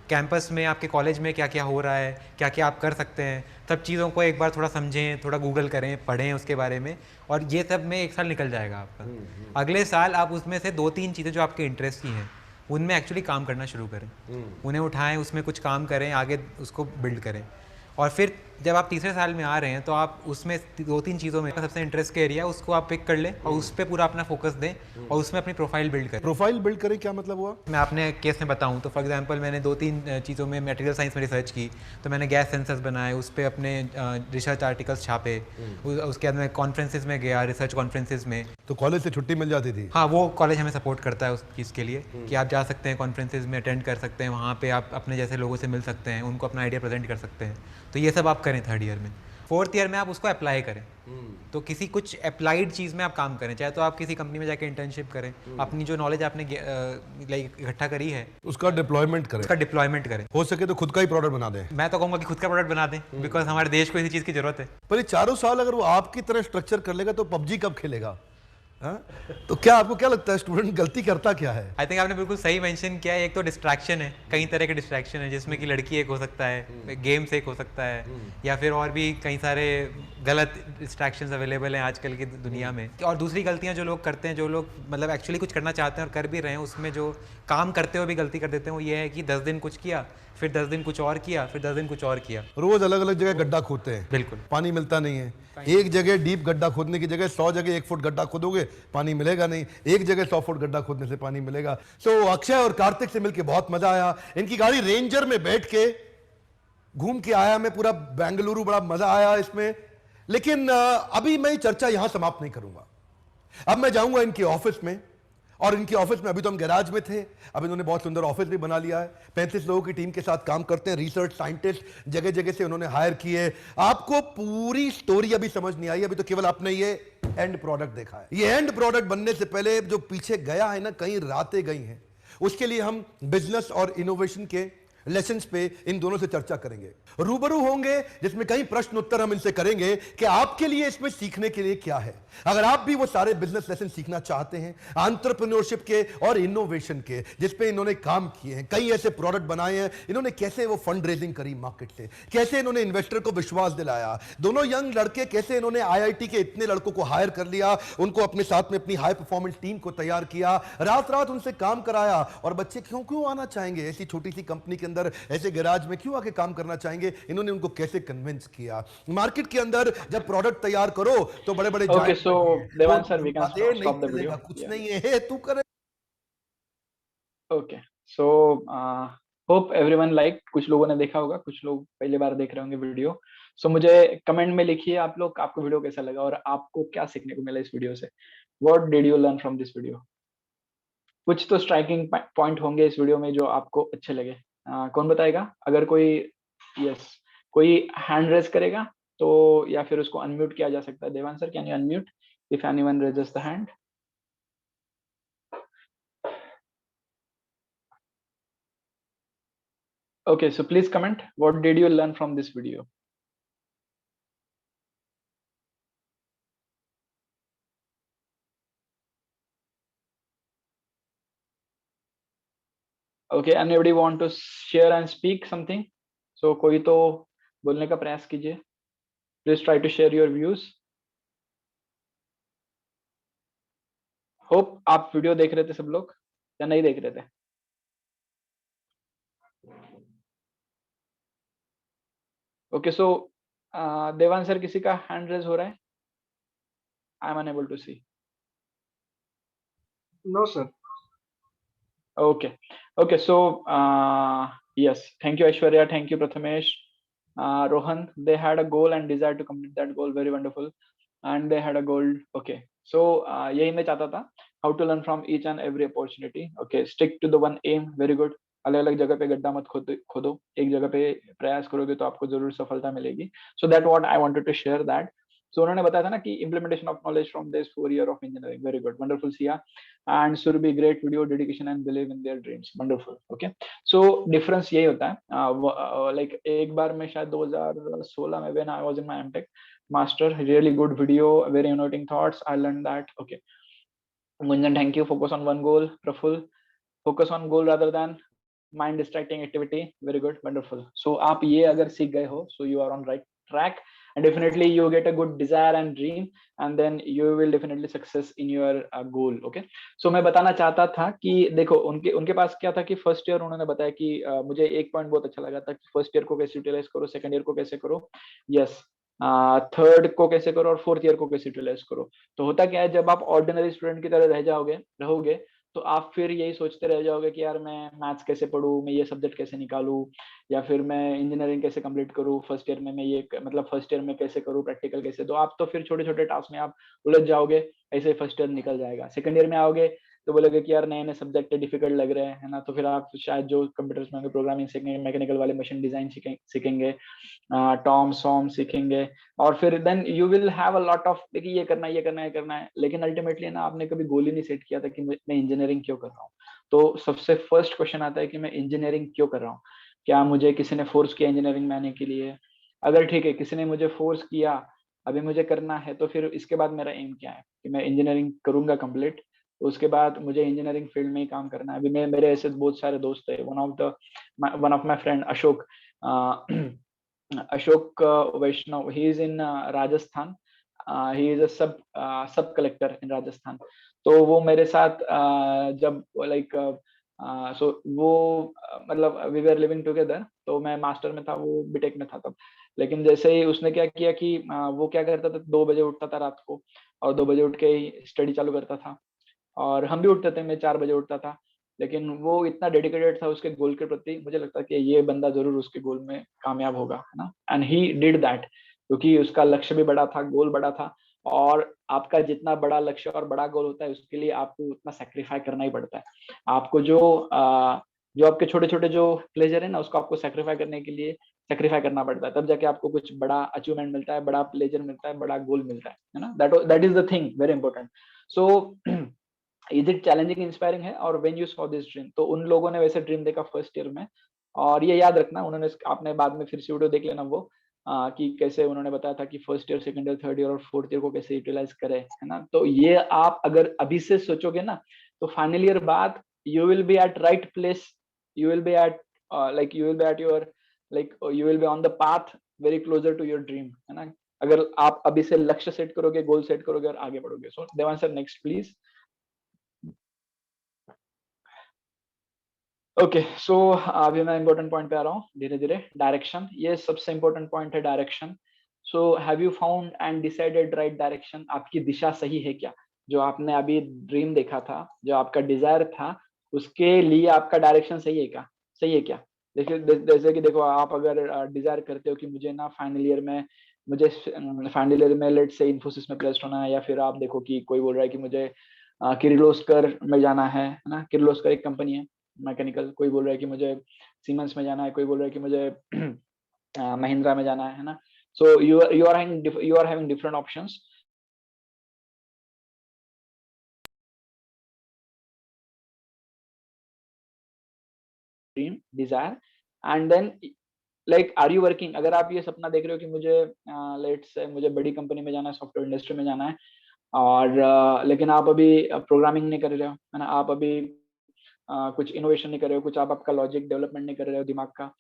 कैंपस में, आपके कॉलेज में क्या क्या हो रहा है, क्या क्या आप कर सकते हैं। सब चीज़ों को एक बार थोड़ा समझें, थोड़ा गूगल करें, पढ़ें उसके बारे में, और ये सब में एक साल निकल जाएगा आपका। अगले साल आप उसमें से 2-3 चीज़ें जो आपके इंटरेस्ट की हैं उनमें एक्चुअली काम करना शुरू करें, उन्हें उठाएं, उसमें कुछ काम करें, आगे उसको बिल्ड करें। और फिर जब आप तीसरे साल में आ रहे हैं तो आप उसमें 2-3 चीज़ों में सबसे इंटरेस्ट का एरिया उसको आप पिक कर लें और उस पर पूरा अपना फोकस दें और उसमें अपनी प्रोफाइल बिल्ड करें। प्रोफाइल बिल्ड करें क्या मतलब हुआ? मैं अपने केस में बताऊं तो फॉर एग्जांपल मैंने 2-3 चीज़ों में मटेरियल साइंस में रिसर्च की, तो मैंने गैस सेंसर्स बनाए, उस पर अपने रिसर्च आर्टिकल्स छापे, उसके बाद मैं कॉन्फ्रेंसेज में गया, रिसर्च कॉन्फ्रेंसेज में। तो कॉलेज से छुट्टी मिल जाती थी? हाँ, वो कॉलेज हमें सपोर्ट करता है उस चीज़ के लिए कि आप जा सकते हैं कॉन्फ्रेंसेज में अटेंड कर सकते हैं, वहाँ पे आप अपने जैसे लोगों से मिल सकते हैं, उनको अपना आइडिया प्रेजेंट कर सकते हैं। तो ये सब आप करें 3rd ईयर में। 4th ईयर में आप उसको अप्लाई करें, तो किसी कुछ अप्लाइड चीज़ में आप काम करें, चाहे तो आप किसी कंपनी में जाके इंटर्नशिप करें, अपनी जो नॉलेज आपने लाइक इकट्ठा करी है उसका डिप्लॉयमेंट करें, उसका डिप्लॉयमेंट करें। हो सके तो खुद का ही प्रोडक्ट बना दें। मैं तो कहूँगा कि खुद का प्रोडक्ट बना दें, बिकॉज हमारे देश को इसी चीज़ की जरूरत है। पर ये 4 साल अगर वो आपकी तरह स्ट्रक्चर कर लेगा तो PUBG कब खेलेगा? हाँ? तो क्या आपको क्या लगता है स्टूडेंट गलती करता क्या है? आई थिंक आपने बिल्कुल सही मेंशन किया है। एक तो डिस्ट्रैक्शन है, कई तरह के डिस्ट्रैक्शन है, जिसमें कि लड़की एक हो सकता है, गेम्स एक हो सकता है, या फिर और भी कई सारे गलत डिस्ट्रैक्शंस अवेलेबल हैं आजकल की दुनिया में। और दूसरी गलतियां जो लोग करते हैं, जो लोग मतलब एक्चुअली कुछ करना चाहते हैं और कर भी रहे हैं, उसमें जो काम करते हुए भी गलती कर देते हैं वो ये है कि 10 दिन कुछ किया, फिर 10 दिन कुछ और किया, फिर 10 दिन कुछ और किया। रोज अलग अलग जगह गड्ढा खोदते हैं, बिल्कुल पानी मिलता नहीं है। एक जगह डीप गड्ढा खोदने की जगह 100 जगह 1 फुट गड्ढा खोदोगे, पानी मिलेगा नहीं। एक जगह 100 फुट गड्ढा खोदने से पानी मिलेगा। सो अक्षय और कार्तिक से मिलकर बहुत मजा आया। इनकी गाड़ी रेंजर में बैठ के घूम के आया मैं पूरा बेंगलुरु, बड़ा मजा आया इसमें। लेकिन अभी मैं चर्चा यहां समाप्त नहीं करूंगा। अब मैं जाऊंगा इनके ऑफिस में, और इनके ऑफिस में, अभी तो हम गैराज में थे, अब इन्होंने बहुत सुंदर ऑफिस भी बना लिया है। 35 लोगों की टीम के साथ काम करते हैं, रिसर्च साइंटिस्ट जगह जगह से उन्होंने हायर किए। आपको पूरी स्टोरी अभी समझ नहीं आई, अभी तो केवल आपने ये एंड प्रोडक्ट देखा है। ये एंड प्रोडक्ट बनने से पहले जो पीछे गया है ना, कई रातें गई हैं, उसके लिए हम बिजनेस और इनोवेशन के लेसन्स पे इन दोनों से चर्चा करेंगे, रूबरू होंगे, जिसमें कई प्रश्न उत्तर हम इनसे करेंगे कि आपके लिए इसमें सीखने के लिए क्या है। अगर आप भी वो सारे बिजनेस लेसन सीखना चाहते हैं, एंटरप्रेन्योरशिप के और इनोवेशन के, जिस पे इन्होंने काम किए हैं, कई ऐसे प्रोडक्ट बनाए हैं, इन्होंने कैसे वो फंड रेजिंग करी मार्केट से, कैसे इन्होंने इन्वेस्टर को विश्वास दिलाया, दोनों यंग लड़के कैसे इन्होंने आईआईटी के इतने लड़कों को हायर कर लिया, उनको अपने साथ में अपनी हाई परफॉर्मेंस टीम को तैयार किया, रात रात उनसे काम कराया। और बच्चे क्यों क्यों आना चाहेंगे ऐसी छोटी सी कंपनी के अंदर, ऐसे गैराज में क्यों आके काम करना चाहेंगे, इन्होंने उनको कैसे कन्विंस किया। मार्केट के अंदर जब प्रोडक्ट तैयार करो तो बड़े बड़े so Devang sir, we can stop the video. कुछ नहीं है, तू करे। Okay, so hope everyone like, कुछ लोगों ने देखा होगा, कुछ लोग पहली बार देख रहे होंगे वीडियो। So मुझे कमेंट में लिखिए आप लोग, आपको वीडियो कैसा लगा और आपको क्या सीखने को मिला इस वीडियो से। What did you learn from this video? कुछ तो स्ट्राइकिंग पॉइंट होंगे इस वीडियो में जो आपको अच्छे लगे। कौन बताएगा? अगर कोई कोई हैंड रेज करेगा तो, या फिर उसको अनम्यूट किया जा सकता है। देवान sir, can you unmute if anyone raises the hand? Okay, so please comment, what did you learn from this video? Okay, anybody want to share and speak something? So कोई तो बोलने का प्रयास कीजिए। Please try to share your views. Hope आप वीडियो देख रहे थे सब लोग या नहीं देख रहे थे? Okay, so देवान सर, किसी का हैंड रेज हो रहा है? I am unable to see. No, sir. Okay, okay. So yes, thank you Aishwarya, thank you Prathamesh, Rohan. They had a goal and desire to complete that goal. Very wonderful. And they had a goal. Okay, so यही मैं चाहता था, how to learn from each and every opportunity. Okay, stick to the one aim. Very good. अलग अलग जगह पे गड्ढा मत खोदो, एक जगह पे प्रयास करोगे तो आपको जरूर सफलता मिलेगी। So that what I wanted to share that. So उन्होंने बताया था ना कि implementation of knowledge from this 4 year of engineering. Very good, wonderful Sia. And Surabhi, great video, dedication and believe in their dreams. Wonderful. Okay, so difference यही होता है। Like एक बार मैं शायद 2016 में, when I was in my MTech master, really good video, very innovating thoughts, I learned that. Okay, Munjan, thank you. Focus on one goal. Praful, focus on goal rather than mind distracting activity. Very good, wonderful. So आप ये अगर सीख गए हो, so you are on right track, and definitely you get a good desire and dream, and then you will definitely success in your goal. Okay, so मैं बताना चाहता था कि देखो उनके पास क्या था कि फर्स्ट ईयर उन्होंने बताया कि मुझे एक पॉइंट बहुत अच्छा लगा था कि फर्स्ट ईयर को कैसे यूटिलाइज करो, सेकंड ईयर को कैसे करो, यस, थर्ड को कैसे करो और फोर्थ ईयर को कैसे यूटिलाइज करो। तो होता क्या है, जब आप ऑर्डिनरी स्टूडेंट की तरह रहोगे तो आप फिर यही सोचते रह जाओगे कि यार मैं मैथ्स कैसे पढूं, मैं ये सब्जेक्ट कैसे निकालूं, या फिर मैं इंजीनियरिंग कैसे कंप्लीट करूं फर्स्ट ईयर में, मैं ये मतलब फर्स्ट ईयर में कैसे करूं, प्रैक्टिकल कैसे। तो आप तो फिर छोटे छोटे टास्क में आप उलझ जाओगे, ऐसे फर्स्ट ईयर निकल जाएगा। सेकंड ईयर में आओगे तो बोलोगे कि यार नए नए सब्जेक्ट डिफिकल्ट लग रहे हैं ना, तो फिर आप शायद जो कंप्यूटर्स में प्रोग्रामिंग सीखेंगे, मैकेनिकल वाले मशीन डिजाइन सीखेंगे, टॉम सॉम सीखेंगे, और फिर then you will have a lot of, देखिए ये करना है, लेकिन अल्टीमेटली ना आपने कभी गोल ही नहीं सेट किया था कि मैं इंजीनियरिंग क्यों कर रहा हूँ। तो सबसे फर्स्ट क्वेश्चन आता है कि मैं इंजीनियरिंग क्यों कर रहा हूँ। क्या मुझे किसी ने फोर्स किया इंजीनियरिंग में आने के लिए? अगर ठीक है, किसी ने मुझे फोर्स किया, अभी मुझे करना है, तो फिर इसके बाद मेरा एम क्या है कि मैं इंजीनियरिंग करूंगा कंप्लीट, तो उसके बाद मुझे इंजीनियरिंग फील्ड में ही काम करना है। अभी मेरे ऐसे बहुत सारे दोस्त है, one of my friend Ashok, Ashok Vaishnav, he is in Rajasthan, he is a sub collector in Rajasthan। तो वो मेरे साथ जब like so वो मतलब we were living together, तो मैं मास्टर में था, वो बीटेक में था तब। लेकिन जैसे ही उसने क्या किया कि वो क्या करता था, 2 बजे उठता था रात को, और 2 बजे उठ के ही स्टडी चालू करता था, और हम भी उठते थे, मैं 4 बजे उठता था। लेकिन वो इतना डेडिकेटेड था उसके गोल के प्रति, मुझे लगता है कि ये बंदा जरूर उसके गोल में कामयाब होगा, है ना। एंड ही डिड दैट, क्योंकि उसका लक्ष्य भी बड़ा था, गोल बड़ा था, और आपका जितना बड़ा लक्ष्य और बड़ा गोल होता है उसके लिए आपको उतना सेक्रीफाई करना ही पड़ता है। आपको जो आपके छोटे छोटे जो प्लेजर है ना, उसको आपको सेक्रीफाई करने के लिए सेक्रीफाई करना पड़ता है, तब जाके आपको कुछ बड़ा अचीवमेंट मिलता है, बड़ा प्लेजर मिलता है, बड़ा गोल मिलता है ना। That is the thing very important. So is it challenging, inspiring है। और when you saw this dream, तो उन लोगों ने वैसे ड्रीम देखा फर्स्ट ईयर में, और ये याद रखना, उन्होंने, आपने बाद में फिर से वीडियो देख लेना वो, कि कैसे उन्होंने बताया था कि first year, second year, third year और फोर्थ ईयर को कैसे यूटिलाइज करे, है ना। तो ये आप अगर अभी से सोचोगे ना, तो फाइनल ईयर बाद you will be at right place, you will be at you will be at your you will be on the path very closer to your dream, है ना। अगर आप अभी से लक्ष्य सेट करोगे, गोल सेट करोगे और आगे बढ़ोगे। So Devansh sir, next please. Okay, so अभी मैं इंपॉर्टेंट पॉइंट पे आ रहा हूँ धीरे धीरे। डायरेक्शन, ये सबसे इंपॉर्टेंट पॉइंट है, direction. So have you found and decided right direction? आपकी दिशा सही है क्या? जो आपने अभी ड्रीम देखा था, जो आपका डिजायर था, उसके लिए आपका डायरेक्शन सही है क्या? सही है क्या? देखिए, जैसे कि देखो, आप अगर डिजायर करते हो कि मुझे ना फाइनल ईयर में, मुझे फाइनल ईयर में लेट्स से इन्फोसिस में प्लेस्ड होना है, या फिर आप देखो कि कोई बोल रहा है कि मुझे किर्लोस्कर में जाना है ना। किर्लोस्कर एक कंपनी है मैकेनिकल। कोई बोल रहा है कि मुझे सीमेंस में जाना है, कोई बोल रहा है कि मुझे महिंद्रा में जाना है ना। So you are having different options. Dream, desire, and then like are you working? अगर आप ये सपना देख रहे हो कि मुझे लेट्स से मुझे बड़ी कंपनी में जाना है, सॉफ्टवेयर इंडस्ट्री में जाना है, और लेकिन आप अभी प्रोग्रामिंग नहीं कर रहे हो, है ना, आप अभी कुछ इनोवेशन नहीं कर रहे हो, कुछ आप आपका लॉजिक डेवलपमेंट नहीं कर रहे हो दिमाग का,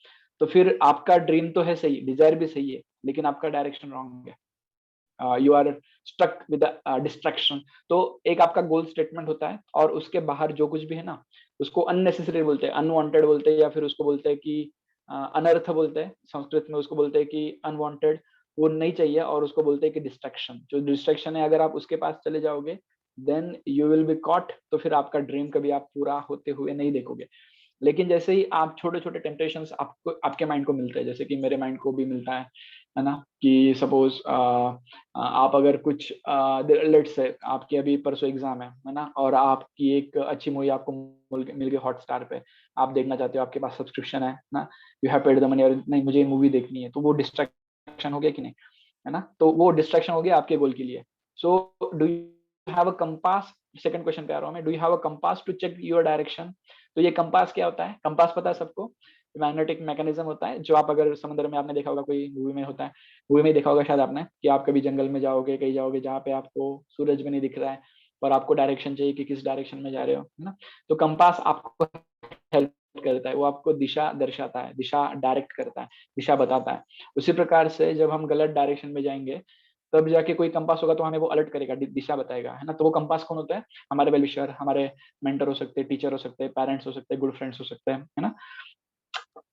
तो फिर आपका ड्रीम तो है सही, डिजायर भी सही है, लेकिन आपका डायरेक्शन रॉन्ग है। You are stuck with distraction. तो एक आपका गोल स्टेटमेंट होता है, और उसके बाहर जो कुछ भी है ना, उसको अननेसेसरी बोलते हैं, अनवांटेड बोलते हैं, या फिर उसको बोलते हैं कि अनर्थ बोलते हैं संस्कृत में, उसको बोलते हैं कि अनवांटेड, वो नहीं चाहिए, और उसको बोलते हैं कि डिस्ट्रैक्शन। जो डिस्ट्रैक्शन है, अगर आप उसके पास चले जाओगे, then you will be caught. तो फिर आपका ड्रीम कभी आप पूरा होते हुए नहीं देखोगे। लेकिन जैसे ही आप छोटे छोटे टेम्पटेशंस आपको, आपके माइंड को मिलते हैं, जैसे कि मेरे माइंड को भी मिलता है ना, कि सपोज आप अगर कुछ लेट्स से आपकी अभी परसों एग्जाम है ना, और आपकी एक अच्छी मूवी आपको मिल गई हॉटस्टार पे, आप देखना चाहते हो, आपके पास सब्सक्रिप्शन है ना, you have paid the money, और नहीं मुझे मूवी देखनी है, तो वो डिस्ट्रैक्शन हो गया कि नहीं, है ना। तो वो डिस्ट्रैक्शन हो गया आपके गोल के लिए। So do you have a compass? Second question पे आ रहा हूँ मैं, do you have a compass to check your direction? तो ये कंपास क्या होता है? कंपास पता है सबको, मैग्नेटिक मैकेनिज्म होता है, जो आप अगर समुद्र में, आपने देखा होगा, कोई मूवी में होता है, मूवी में देखा होगा शायद आपने, कि आप कभी जंगल में जाओगे, कहीं जाओगे जहाँ पे आपको सूरज भी नहीं दिख रहा है, और आपको डायरेक्शन चाहिए कि किस डायरेक्शन में जा रहे हो, है ना। तो कंपास आपको हेल्प करता है, वो आपको दिशा दर्शाता है, दिशा डायरेक्ट करता है, दिशा बताता है। उसी प्रकार से जब हम गलत डायरेक्शन में जाएंगे, तब जाके कोई कंपास होगा तो हमें वो अलर्ट करेगा, दिशा बताएगा, है ना। तो वो कंपास कौन होता है? हमारे वेलविशर, हमारे मेंटर हो सकते हैं, टीचर हो सकते हैं, पेरेंट्स हो सकते हैं, गुड फ्रेंड्स हो सकते हैं, है ना।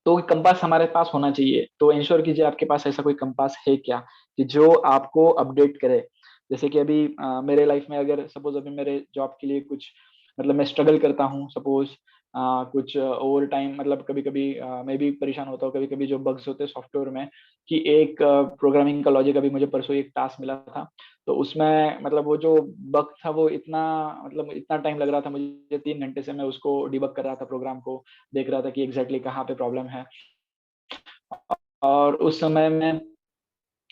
तो कंपास हमारे पास होना चाहिए। तो इंश्योर कीजिए आपके पास ऐसा कोई कंपास है क्या, कि जो आपको अपडेट करे। जैसे कि अभी मेरे लाइफ में, अगर सपोज अभी मेरे जॉब के लिए कुछ, मतलब मैं स्ट्रगल करता हूँ, सपोज कुछ ओवर टाइम, मतलब कभी कभी मैं भी परेशान होता हूँ, कभी कभी जो बग्स होते हैं सॉफ्टवेयर में, कि एक प्रोग्रामिंग का लॉजिक, अभी मुझे परसों एक टास्क मिला था, तो उसमें मतलब वो जो बग था, वो इतना, मतलब इतना टाइम लग रहा था मुझे, 3 घंटे से मैं उसको डिबग कर रहा था, प्रोग्राम को देख रहा था कि एग्जैक्टली कहाँ पे प्रॉब्लम है। और उस समय में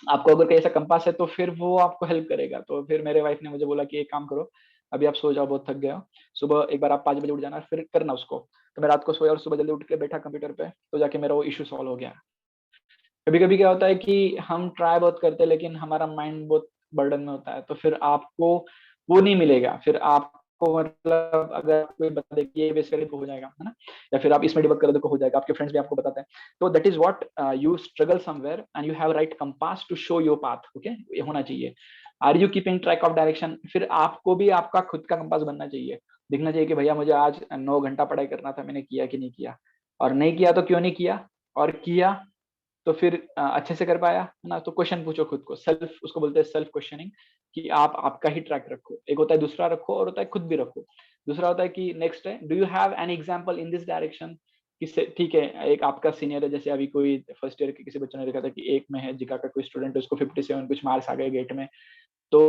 आपको अगर कोई ऐसा कंपास है, तो फिर वो आपको हेल्प करेगा। तो फिर मेरे वाइफ ने मुझे बोला कि एक काम करो, अभी आप सो जाओ, बहुत थक गए हो, सुबह एक बार आप 5 बजे उठ जाना, फिर करना उसको। तो मैं रात को सोया और सुबह जल्दी उठ के बैठा कंप्यूटर पे, तो जाके मेरा वो इशू सॉल्व हो गया। कभी कभी क्या होता है कि हम ट्राई बहुत करते हैं, लेकिन हमारा माइंड बहुत बर्डन में होता है, तो फिर आपको वो नहीं मिलेगा। फिर आपको, मतलब अगर कोई बता दे कि ये बेस करके हो जाएगा, है ना, या फिर आप इसमें डिबग कर दो तो हो जाएगा, आपके फ्रेंड्स भी आपको बताते हैं। तो that is what you struggle somewhere and you have right compass to show your path. Okay, ये होना चाहिए। Are you keeping track of direction? फिर आपको भी आपका खुद का कंपास बनना चाहिए, दिखना चाहिए कि भैया मुझे आज 9 घंटा पढ़ाई करना था, मैंने किया कि नहीं किया, और नहीं किया तो क्यों नहीं किया, और किया तो फिर अच्छे से कर पाया, है ना। तो क्वेश्चन पूछो खुद को, सेल्फ, उसको बोलते हैं सेल्फ क्वेश्चनिंग, कि आप आपका ही ट्रैक रखो। एक होता है दूसरा रखो, और होता है खुद भी रखो। दूसरा होता है कि नेक्स्ट है, do you have an example in this direction, किससे, ठीक है एक आपका सीनियर है, जैसे अभी कोई फर्स्ट ईयर के किसी बच्चे ने लिखा था कि एक में है जिका का कोई स्टूडेंट है, उसको 57 कुछ मार्क्स आ गए गेट में, तो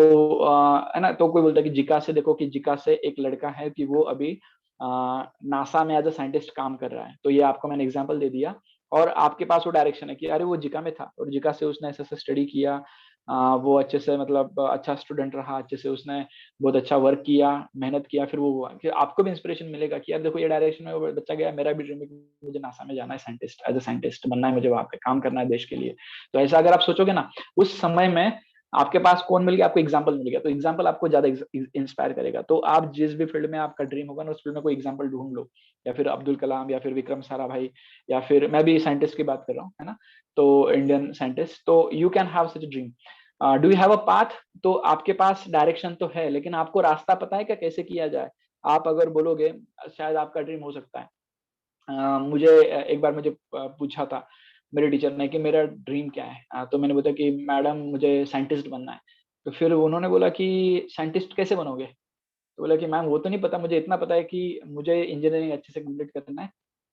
है ना, तो कोई बोलता है कि जिका से देखो, कि जिका से एक लड़का है कि वो अभी नासा में एज अ साइंटिस्ट काम कर रहा है, तो ये आपको मैंने एग्जांपल दे दिया, और आपके पास वो डायरेक्शन है कि अरे वो जिका में था और जिका से उसने ऐसे स्टडी किया, वो अच्छे से मतलब अच्छा स्टूडेंट रहा, अच्छे से उसने बहुत अच्छा वर्क किया, मेहनत किया, फिर वो हुआ, कि आपको भी इंस्पिरेशन मिलेगा कि यार देखो ये डायरेक्शन में वो बच्चा गया, मेरा भी ड्रीम है कि मुझे नासा में जाना है, साइंटिस्ट एज अ साइंटिस्ट बनना है, मुझे वहाँ पे काम करना है देश के लिए। तो ऐसा अगर आप सोचोगे ना, उस समय में आपके पास कौन मिल गया, आपको एग्जाम्पल मिल गया, तो एग्जाम्पल आपको ज्यादा इंस्पायर करेगा। तो आप जिस भी फील्ड में आपका ड्रीम होगा ना, उस फील्ड में कोई एग्जाम्पल ढूंढ लो, या फिर अब्दुल कलाम, या फिर विक्रम साराभाई, या फिर मैं भी साइंटिस्ट की बात कर रहा हूँ, है ना, तो इंडियन साइंटिस्ट, तो you can have such dream. Do you have a path, तो आपके पास डायरेक्शन तो है, लेकिन आपको रास्ता पता है क्या कैसे किया जाए? आप अगर बोलोगे, शायद आपका ड्रीम हो सकता है। मुझे एक बार मुझे पूछा था मेरे टीचर ने कि मेरा ड्रीम क्या है, तो मैंने बताया कि मैडम मुझे साइंटिस्ट बनना है। तो फिर उन्होंने बोला कि साइंटिस्ट कैसे बनोगे? तो बोला कि मैम वो तो नहीं पता, मुझे इतना पता है कि मुझे इंजीनियरिंग अच्छे से कंप्लीट करना है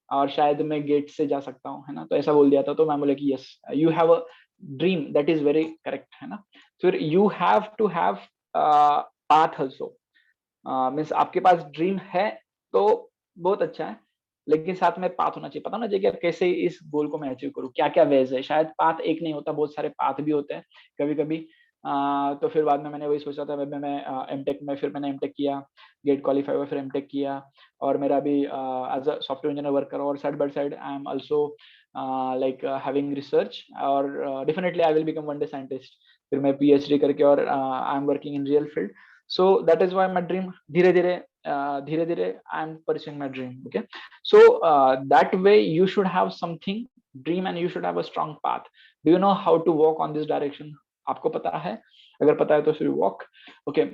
और शायद मैं गेट से जा सकता हूँ, है ना, तो ऐसा बोल दिया था। तो मैम बोले कि yes you have a dream, that is very correct, है ना। फिर you have to have path also, means आपके पास ड्रीम है तो बहुत अच्छा है, लेकिन साथ में पाथ होना चाहिए, पता होना चाहिए कि यार कैसे इस गोल को मैं अचीव करूँ, क्या क्या वेज है। शायद पाथ एक नहीं होता, बहुत सारे पाथ भी होते हैं कभी कभी। तो फिर बाद में मैंने वही सोचा था, मैं एमटेक में, फिर मैंने एमटेक किया, गेट क्वालिफाई हुआ, फिर एमटेक किया, और मेरा भी as a software engineer work करा, और side by side I am also like having research, और definitely I will become one day scientist. फिर मैं पीएचडी करके, और I am working in real field. So that is why my dream, धीरे धीरे I am pursuing my dream. Okay, so that way you should have something dream and you should have a strong path. Do you know how to walk on this direction? आपको पता है? अगर पता है तो फिर walk. Okay,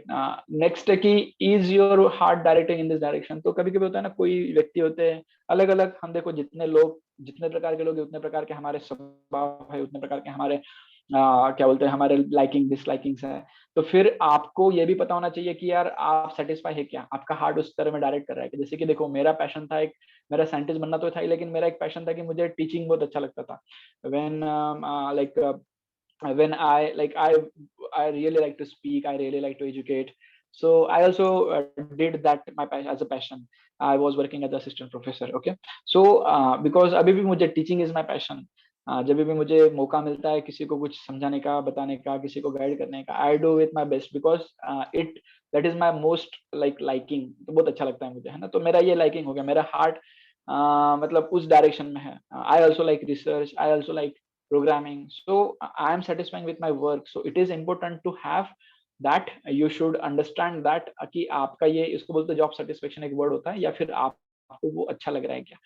next है कि is your heart directing in this direction? तो कभी कभी होता है ना, कोई व्यक्ति होते हैं अलग अलग, हम देखो जितने लोग, जितने प्रकार के लोग हैं, उतने प्रकार के हमारे स्वभाव है, उतने प्रकार के हमारे क्या बोलते हैं, हमारे लाइकिंग डिसलाइकिंग्स है। तो फिर आपको ये भी पता होना चाहिए कि यार आप सेटिस्फाई है क्या, आपका हार्ट उस तरह में डायरेक्ट कर रहा है कि जैसे कि देखो मेरा पैशन था एक, मेरा साइंटिस्ट बनना तो था ही, लेकिन मेरा एक पैशन था कि मुझे टीचिंग बहुत अच्छा लगता था। When like when I really like to speak, I really like to educate, so I also did that my passion, as a passion. I was working as assistant professor. Okay, so because अभी भी मुझे teaching is my passion. जब भी मुझे मौका मिलता है किसी को कुछ समझाने का, बताने का, किसी को गाइड करने का, I do with my best because it that is my most liking. तो बहुत अच्छा लगता है मुझे, है ना, तो मेरा ये liking हो गया, मेरा heart मतलब उस डायरेक्शन में है। I also like research, I also like programming, so I am satisfying with my work, so it is important to have that. You should understand that कि आपका ये, इसको बोलते जॉब सेटिस्फेक्शन एक वर्ड होता है, या फिर आपको वो अच्छा लग रहा है क्या,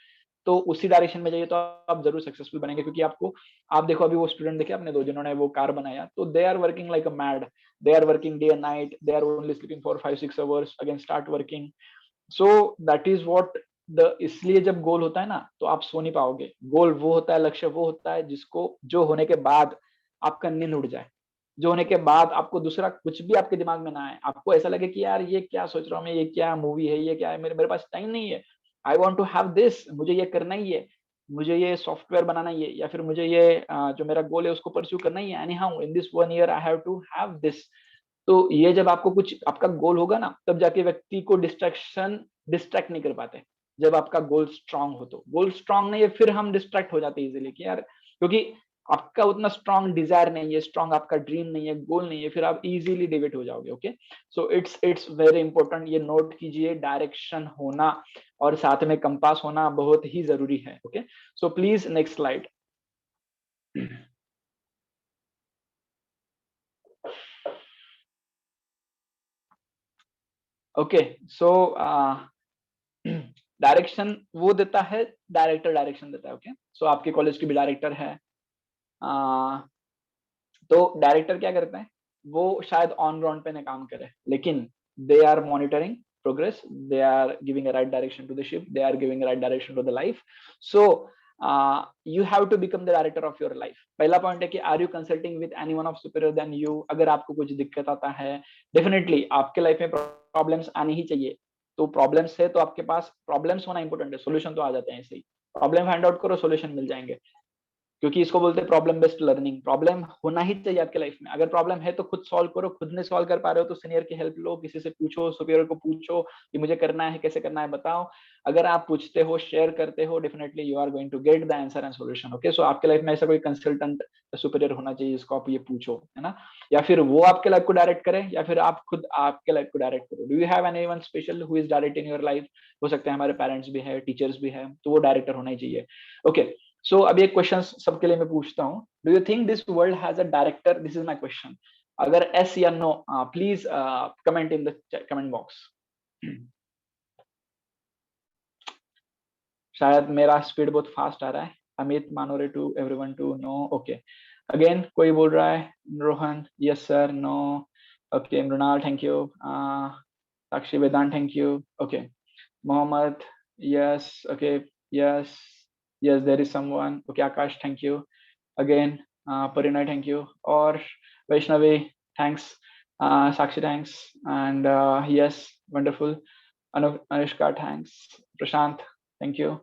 तो उसी डायरेक्शन में जाइए तो आप जरूर सक्सेसफुल बनेंगे। क्योंकि आपको, आप देखो अभी वो स्टूडेंट देखे आपने दो जिन्होंने वो कार बनाया, तो they are working like a mad, they are working day and night, they are only sleeping for 5-6 hours, again start working. So that is what the, इसलिए जब गोल होता है ना तो आप सो नहीं पाओगे। गोल वो होता है, लक्ष्य वो होता है जिसको, जो होने के बाद आपका नींद उड़ जाए, जो होने के बाद आपको दूसरा कुछ भी आपके दिमाग में ना आए, आपको ऐसा लगे कि यार ये क्या सोच रहा हूँ मैं, ये क्या मूवी है, ये क्या है, मेरे पास टाइम नहीं है, I want to have this, मुझे ये करना ही है, मुझे ये सॉफ्टवेयर बनाना ही है, या फिर मुझे ये जो मेरा गोल है उसको परस्यू करना ही है, anyhow in this 1 year I have to have this. तो ये जब आपको कुछ आपका गोल होगा ना, तब जाके व्यक्ति को डिस्ट्रैक्ट नहीं कर पाते। जब आपका गोल स्ट्रांग हो, तो गोल स्ट्रांग नहीं है फिर हम डिस्ट्रैक्ट हो जाते हैं इजीली कि यार, क्योंकि आपका उतना स्ट्रांग डिजायर नहीं है, स्ट्रांग आपका ड्रीम नहीं है, गोल नहीं है, फिर आप इजीली डिवेट हो जाओगे। Okay, so it's very important, ये नोट कीजिए, डायरेक्शन होना और साथ में कंपास होना बहुत ही जरूरी है। Okay, so please next slide. Okay, so direction वो देता है, डायरेक्टर डायरेक्शन देता है। ओके, सो आपके कॉलेज की भी डायरेक्टर है, तो डायरेक्टर क्या करते हैं, वो शायद ऑन ग्राउंड पे ना काम करे, लेकिन they are monitoring progress, they are giving a right direction to the ship, they are giving a right direction to the life. So you have to become the director of your life. पहला पॉइंट है कि are you consulting with anyone of superior than you. अगर आपको कुछ दिक्कत आता है, डेफिनेटली आपके लाइफ में प्रॉब्लम्स आनी ही चाहिए, तो प्रॉब्लम्स है तो आपके पास प्रॉब्लम्स होना इंपॉर्टेंट है, सोल्यूशन तो आ जाते हैं ऐसे ही, प्रॉब्लम फाइंड आउट करो सोल्यूशन मिल जाएंगे, क्योंकि इसको बोलते हैं प्रॉब्लम बेस्ड लर्निंग। प्रॉब्लम होना ही चाहिए आपके लाइफ में, अगर प्रॉब्लम है तो खुद सॉल्व करो, खुद नहीं सॉल्व कर पा रहे हो तो सीनियर की हेल्प लो, किसी से पूछो, सुपीरियर को पूछो कि मुझे करना है, कैसे करना है बताओ। अगर आप पूछते हो, शेयर करते हो, definitely you are going to get the answer and solution. Okay, so आपके लाइफ में ऐसा कोई कंसल्टेंट सुपीरियर होना चाहिए जिसको आप ये पूछो, है ना, या फिर वो आपके लाइफ को डायरेक्ट करे या फिर आप खुद आपके लाइफ को डायरेक्ट करो। Do you have anyone special who is direct in your life? हो सकते हैं हमारे पेरेंट्स भी है, टीचर्स भी है, तो वो डायरेक्टर होना ही चाहिए। ओके, सो अभी एक क्वेश्चन सबके लिए मैं पूछता हूँ, do you think this world has a director? This is my question. अगर यस या no please comment in the comment box. शायद मेरा स्पीड बहुत फास्ट आ रहा है। Amit Manore to everyone to know. Okay, again कोई बोल रहा है, Rohan yes sir, no, okay, Mrinal thank you, Sakshi Vedant thank you, okay, Mohammed yes, okay, yes, yes there is someone, okay, Akash thank you again, Parinay thank you, और Vaishnavi thanks, Sakshi thanks, and yes wonderful, Anushka thanks, Prashant thank you,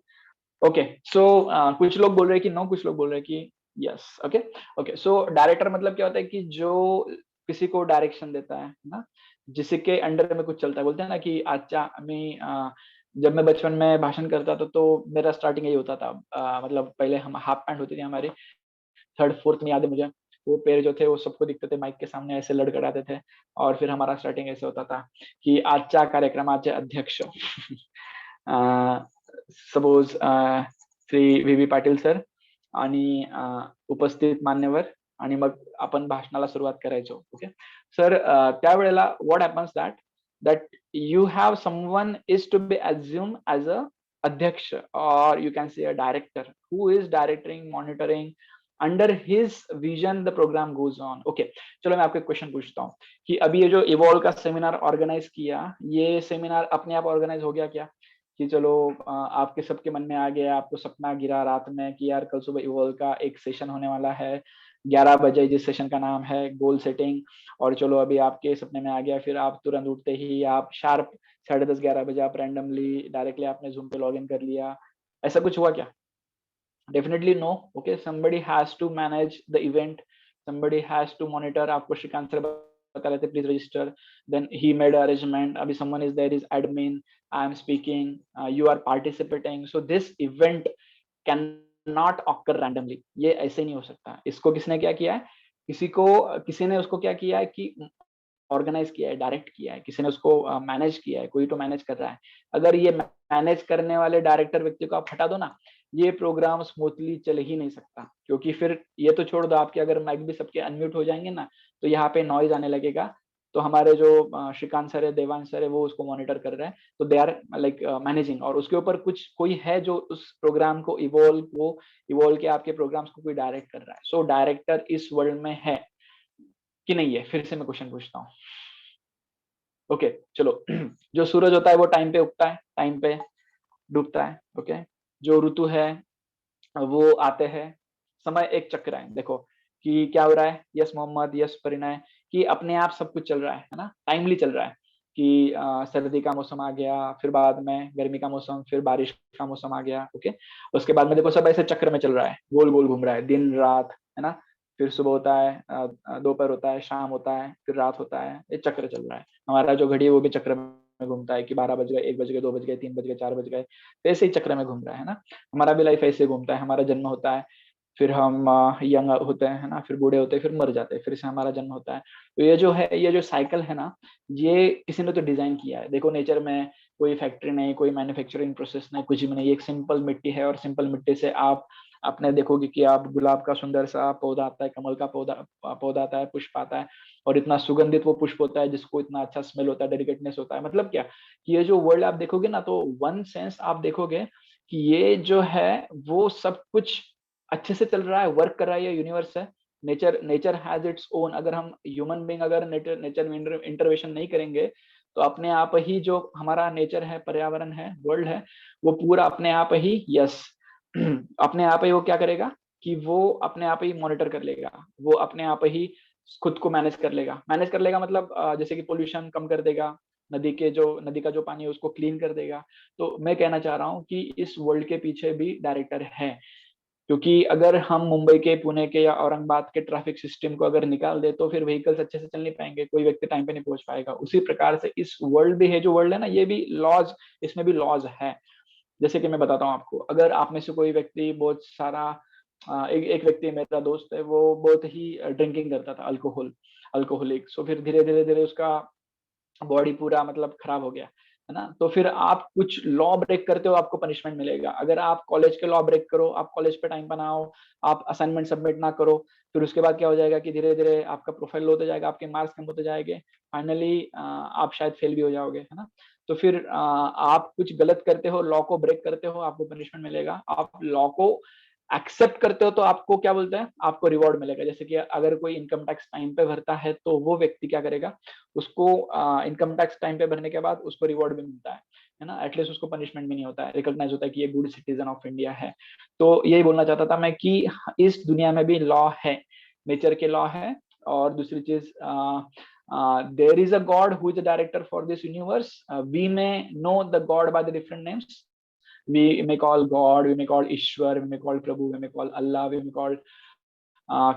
okay, so कुछ लोग बोल रहे हैं कि नो, कुछ लोग बोल रहे हैं कि yes. Okay okay, so director मतलब क्या होता है कि जो किसी को डायरेक्शन देता है ना, जिसके अंडर में कुछ चलता है। बोलते हैं ना कि अच्छा मैं जब मैं बचपन में भाषण करता था तो मेरा स्टार्टिंग यही होता था, मतलब पहले हम हाफ पैंट होती थी हमारी, थर्ड फोर्थ में याद है मुझे, वो पैर जो थे वो सबको दिखते थे, माइक के सामने ऐसे लड़खड़ाते थे, और फिर हमारा स्टार्टिंग ऐसे होता था कि आजच्या कार्यक्रमाचे अध्यक्ष suppose Shri V Patil sir आणि उपस्थित मान्यवर, आणि मग आपण भाषणाला सुरुवात करायचो। ओके सर, त्यावेळेला what happens that you have someone is to be assumed as a adhyaksha, or you can say a director who is directing, monitoring, under his vision the program goes on। okay, चलो मैं आपको एक क्वेश्चन पूछता हूँ कि अभी ये जो इवॉल्व का सेमिनार ऑर्गेनाइज किया, ये सेमिनार अपने आप ऑर्गेनाइज हो गया क्या? कि चलो आपके सबके मन में आ गया, आपको सपना गिरा रात में कि यार कल सुबह इवॉल्व का एक सेशन होने वाला है 11 बजे, जिस सेशन का नाम है गोल सेटिंग, और चलो अभी आपके सपने में आ गया, फिर आप तुरंत उठते ही आप शार्प 10:30 11 बजे आप रैंडमली डायरेक्टली आपने जूम पे लॉग इन कर लिया, ऐसा कुछ हुआ क्या? Definitely no. Okay, somebody has to manage the event, somebody has to monitor। आपको श्रीकांत सर बता रहे थे please register, then he made arrangement, अभी someone is there is admin, I am speaking, you are participating, so this event can not occur randomly, ये ऐसे नहीं हो सकता। इसको किसने क्या किया है? किसी ने उसको क्या किया है कि ऑर्गेनाइज किया है, डायरेक्ट किया है, किसी ने उसको मैनेज किया है, कोई तो मैनेज कर रहा है। अगर ये मैनेज करने वाले डायरेक्टर व्यक्ति को आप हटा दो ना, ये प्रोग्राम स्मूथली चल ही नहीं सकता, क्योंकि फिर ये तो छोड़ दो, आपके अगर माइक भी सबके अनम्यूट हो जाएंगे ना तो यहाँ पे नॉइज आने लगेगा, तो हमारे जो श्रीकांत सर है, देवांश सर है, वो उसको मॉनिटर कर रहे हैं, तो दे आर लाइक मैनेजिंग, और उसके ऊपर कोई है जो उस प्रोग्राम को इवॉल्व के आपके प्रोग्राम्स को कोई डायरेक्ट कर रहा है। सो डायरेक्टर इस वर्ल्ड में है कि नहीं है? फिर से मैं क्वेश्चन पूछता हूँ। ओके चलो, जो सूरज होता है वो टाइम पे उगता है, टाइम पे डूबता है। ओके, जो ऋतु है वो आते हैं, समय एक चक्र है। देखो कि क्या हो रहा है, यस मोहम्मद, यस परिणय, कि अपने आप सब कुछ चल रहा है ना, टाइमली चल रहा है कि सर्दी का मौसम आ गया, फिर बाद में गर्मी का मौसम, फिर बारिश का मौसम आ गया। ओके, उसके बाद में देखो सब ऐसे चक्र में चल रहा है, गोल गोल घूम रहा है, दिन रात, है ना, फिर सुबह होता है, दोपहर होता है, शाम होता है, फिर रात होता है, ये चक्र चल रहा है। हमारा जो घड़ी है वो भी चक्र में घूमता है कि 12 बज गए, 1 बज गए, 2 बज गए, 3 बज गए, 4 बज गए, ऐसे ही चक्र में घूम रहा है ना। हमारा भी लाइफ ऐसे घूमता है, हमारा जन्म होता है, फिर हम यंग होते हैं ना, फिर बूढ़े होते हैं, फिर मर जाते हैं, फिर से हमारा जन्म होता है। तो ये जो साइकिल है ना, ये किसी ने तो डिजाइन किया है। देखो नेचर में कोई फैक्ट्री नहीं, कोई मैन्युफैक्चरिंग प्रोसेस नहीं, कुछ भी नहीं, एक सिंपल मिट्टी है, और सिंपल मिट्टी से आप अपने देखोगे कि आप गुलाब का सुंदर सा पौधा आता है, कमल का पौधा आता है, पुष्प आता है, और इतना सुगंधित वो पुष्प होता है जिसको इतना अच्छा स्मेल होता है, डेलिकेटनेस होता है। मतलब क्या कि ये जो वर्ल्ड आप देखोगे ना, तो वन सेंस आप देखोगे कि ये जो है वो सब कुछ अच्छे से चल रहा है, वर्क कर रहा है, ये यूनिवर्स है। Nature has its own. अगर हम ह्यूमन बीइंग अगर नेचर में इंटरवेंशन नहीं करेंगे तो अपने आप ही जो हमारा नेचर है, पर्यावरण है, वर्ल्ड है, वो पूरा अपने आप ही अपने आप ही वो क्या करेगा कि वो अपने आप ही मॉनिटर कर लेगा, वो अपने आप ही खुद को मैनेज कर लेगा। मतलब जैसे कि पोल्यूशन कम कर देगा, नदी का जो पानी है उसको क्लीन कर देगा। तो मैं कहना चाह रहा हूँ कि इस वर्ल्ड के पीछे भी डायरेक्टर है, क्योंकि अगर हम मुंबई के, पुणे के या औरंगाबाद के ट्रैफिक सिस्टम को अगर निकाल दे तो फिर व्हीकल्स अच्छे से चल नहीं पाएंगे, कोई व्यक्ति टाइम पे नहीं पहुंच पाएगा। उसी प्रकार से इस वर्ल्ड भी है, जो वर्ल्ड है ना, ये भी लॉज, इसमें भी लॉज है। जैसे कि मैं बताता हूँ आपको, अगर आप में से कोई व्यक्ति बहुत सारा एक व्यक्ति मेरा दोस्त है, वो बहुत ही ड्रिंकिंग करता था, अल्कोहलिक। सो फिर धीरे धीरे धीरे उसका बॉडी पूरा मतलब खराब हो गया, है ना। तो फिर आप कुछ लॉ ब्रेक करते हो, आपको पनिशमेंट मिलेगा। अगर आप कॉलेज के लॉ ब्रेक करो, आप कॉलेज पे टाइम पर ना आओ, आप असाइनमेंट सबमिट ना करो, फिर उसके बाद क्या हो जाएगा कि धीरे धीरे आपका प्रोफाइल होते जाएगा, आपके मार्क्स कम होते जाएंगे, फाइनली आप शायद फेल भी हो जाओगे, है ना। तो फिर आप कुछ गलत करते हो, लॉ को ब्रेक करते हो, आपको पनिशमेंट मिलेगा। आप लॉ को एक्सेप्ट करते हो तो आपको क्या बोलते हैं, आपको रिवॉर्ड मिलेगा। जैसे कि अगर कोई इनकम टैक्स टाइम पे भरता है तो वो व्यक्ति क्या करेगा, उसको इनकम टैक्स टाइम पे भरने के बाद उसको रिवॉर्ड भी मिलता है ना, एटलीस्ट उसको पनिशमेंट भी नहीं होता है, रिकॉग्नाइज होता है कि ये गुड सिटीजन ऑफ इंडिया है। तो यही बोलना चाहता था मैं कि इस दुनिया में भी लॉ है, नेचर के लॉ है। और दूसरी चीज, there is a god who is a director for this universe. We may know the god by the different names, we may call God, we may call Ishwar, we may call Prabhu, we may call Allah, we may call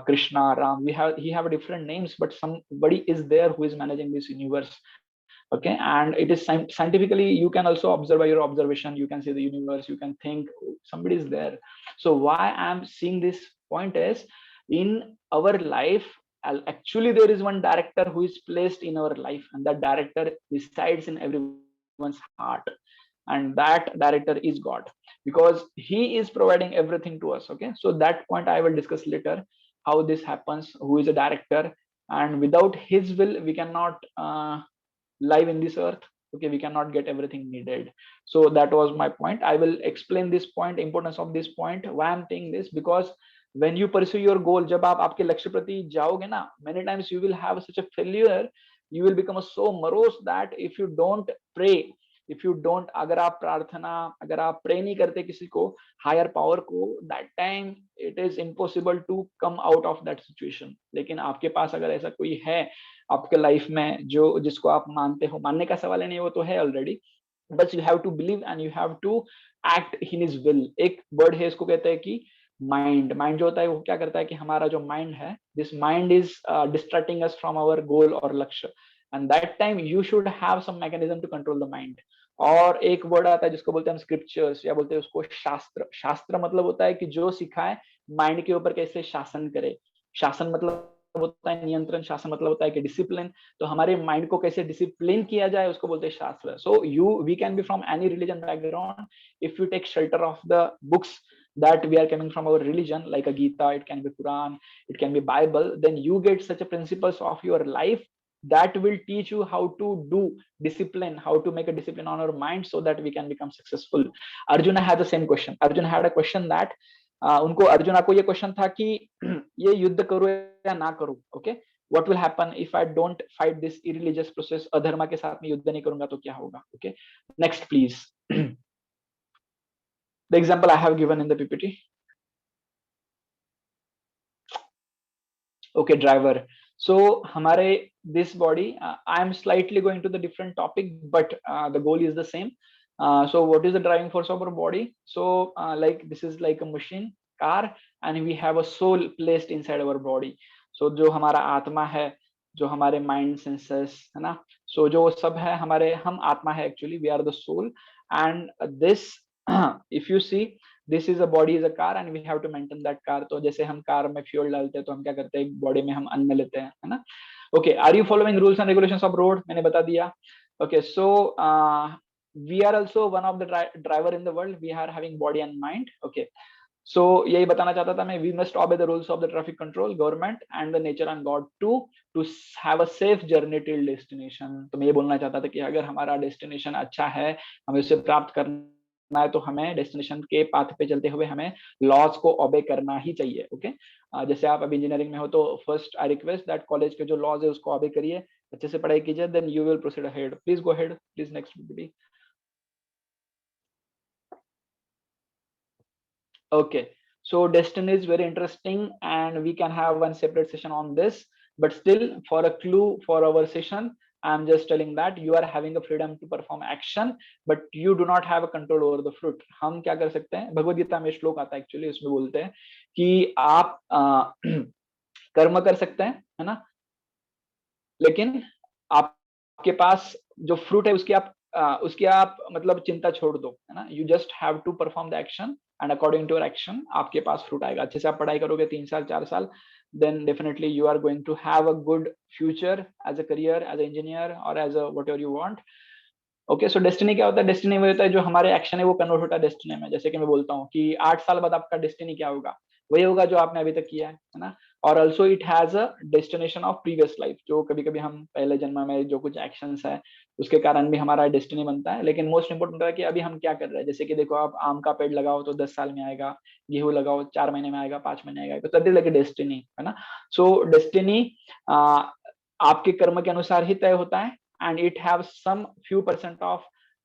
Krishna, Ram. He have different names, but somebody is there who is managing this universe. Okay, and it is scientifically, you can also observe by your observation, you can see the universe, you can think somebody is there. So why I'm seeing this point is, in our life, actually there is one director who is placed in our life, and that director resides in everyone's heart, and that director is God, because he is providing everything to us. Okay, so that point I will discuss later, how this happens, who is a director, and without his will we cannot live in this earth. Okay, we cannot get everything needed. So that was my point. I will explain this point, importance of this point, why I'm saying this, because when you pursue your goal, जब आप आपके लक्ष्य प्रति जाओगे ना, many times you will have such a failure, you will become so morose that if you don't pray, if you don't, अगर आप प्रार्थना, अगर आप प्रे नहीं करते किसी को, हायर पावर को, that time it is impossible to come out of that situation. लेकिन आपके पास अगर ऐसा कोई है आपके लाइफ में जो, जिसको आप मानते हो, मानने का सवाल है नहीं, वो तो है already, but you have to believe and you have to act in his will. एक वर्ड है, इसको कहते हैं कि माइंड जो होता है वो क्या करता है कि हमारा जो माइंड है, this mind is distracting us from our goal और लक्ष्य, and that time you should have some mechanism to control the mind. और एक वर्ड आता है जिसको बोलते हैं हम स्क्रिप्चर्स, या बोलते हैं उसको शास्त्र। शास्त्र मतलब होता है कि जो सिखाए माइंड के ऊपर कैसे शासन करे। शासन मतलब होता है नियंत्रण, शासन मतलब होता है कि डिसिप्लिन। तो हमारे माइंड को कैसे डिसिप्लिन किया जाए उसको बोलते हैं शास्त्र। So we can be from any religion background, if you take shelter of the books that we are coming from our religion, like a Gita, it can be Quran, it can be Bible, then you get such a principles of your life that will teach you how to do discipline, how to make a discipline on our mind so that we can become successful. Arjuna had the same question. Arjuna had a question that उनको, अर्जुना को ये क्वेश्चन था कि ये युद्ध करो या ना करो। Okay, what will happen if I don't fight this irreligious process, अधर्मा के साथ में युद्ध नहीं करूंगा तो क्या होगा। Okay, next please. The example I have given in the PPT. Okay, driver. So हमारे this body, I am slightly going to the different topic, but the goal is the same. So what is the driving force of our body? So like this is like a machine, car, and we have a soul placed inside our body. So जो हमारा आत्मा है, जो हमारे माइंड सेंसेस है ना, so जो सब है हमारे, हम आत्मा है actually, we are the soul, and this if you see, this is a body is a car and we have to maintain that car. तो जैसे हम कार में फ्यूल डालते हैं तो हम क्या करते हैं, बॉडी में हम अन्न लेते हैं, है ना। Okay, are you following rules and regulations of road? मैंने बता दिया। Okay, so we are also one of the driver in the world, we are having body and mind. Okay, so यही बताना चाहता था मैं, we must obey the rules of the traffic control, government and the nature and God to have a safe journey till destination. तो मैं ये बोलना चाहता था कि अगर हमारा डेस्टिनेशन अच्छा है, हमें उसे प्राप्त करना है, तो हमें डेस्टिनेशन के पाथ पे चलते हुए हमें लॉज को ओबे करना ही चाहिए। ओके, जैसे आप अभी इंजीनियरिंग में हो तो first I request that college के जो लॉज है उसको ओबे करिए, अच्छे से पढ़ाई कीजिए, then you will proceed ahead. Please go ahead, please next video. Okay, so destiny is very interesting and we can have one separate session on this, but still for a clue for our session, I am just telling that you are having a freedom to perform action, but you do not have a control over the fruit. हम क्या कर सकते हैं, भगवद गीता में श्लोक आता है एक्चुअली, उसमें बोलते हैं कि आप कर्म कर सकते हैं, है ना, लेकिन आपके पास जो फ्रूट है उसकी आप मतलब चिंता छोड़ दो, है ना. You just have to perform the action and according to your action आपके पास फ्रूट आएगा. अच्छे से आप पढ़ाई करोगे 3 साल 4 साल, then definitely you are going to have a good future as a career, as an engineer or as a whatever you want. Okay, so destiny क्या होता है? डेस्टिनी वो होता है जो हमारे एक्शन है वो कन्वर्ट होता है डेस्टिनी में. जैसे कि मैं बोलता हूँ कि 8 साल बाद आपका डेस्टिनी क्या होगा, वही होगा जो आपने अभी तक किया है ना. और also it has a destination of previous life, जो कभी कभी हम पहले जन्म में जो कुछ एक्शंस है उसके कारण भी हमारा डेस्टिनी बनता है. लेकिन मोस्ट इंपोर्टेंट है कि अभी हम क्या कर रहे हैं. जैसे कि देखो, आप आम का पेड़ लगाओ तो 10 साल में आएगा, गेहूं लगाओ 4 महीने में आएगा, 5 महीने आएगा, तो दैट इज लाइक डेस्टिनी, है ना. सो डेस्टिनी आपके कर्म के अनुसार ही तय होता है, and it have some few percent of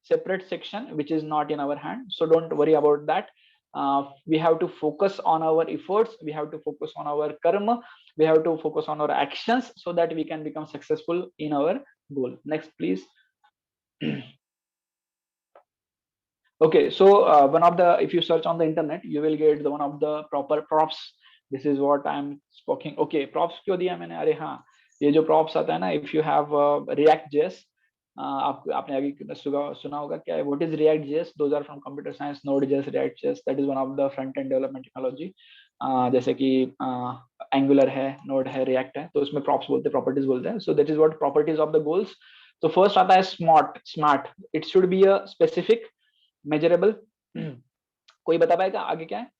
separate section which is not in our hand, so don't worry about that. We have to focus on our efforts, we have to focus on our karma, we have to focus on our actions so that we can become successful in our goal. Next please. Okay, so one of the, if you search on the internet you will get the one of the proper props. This is what I am speaking. Okay, props क्यों दिया मैंने? अरे हाँ, ये जो props आता है ना, if you have React.js, आपने अभी सुना होगा क्या है, what is React.js? Those are from computer science. Node.js, React.js, that is one of the front end development technology. जैसे कि Angular है, Node है, React है, तो उसमें props बोलते हैं, properties बोलते हैं. So that is what properties of the goals. तो first आता है smart. It should be a specific, measurable. कोई बता पाएगा आगे क्या है?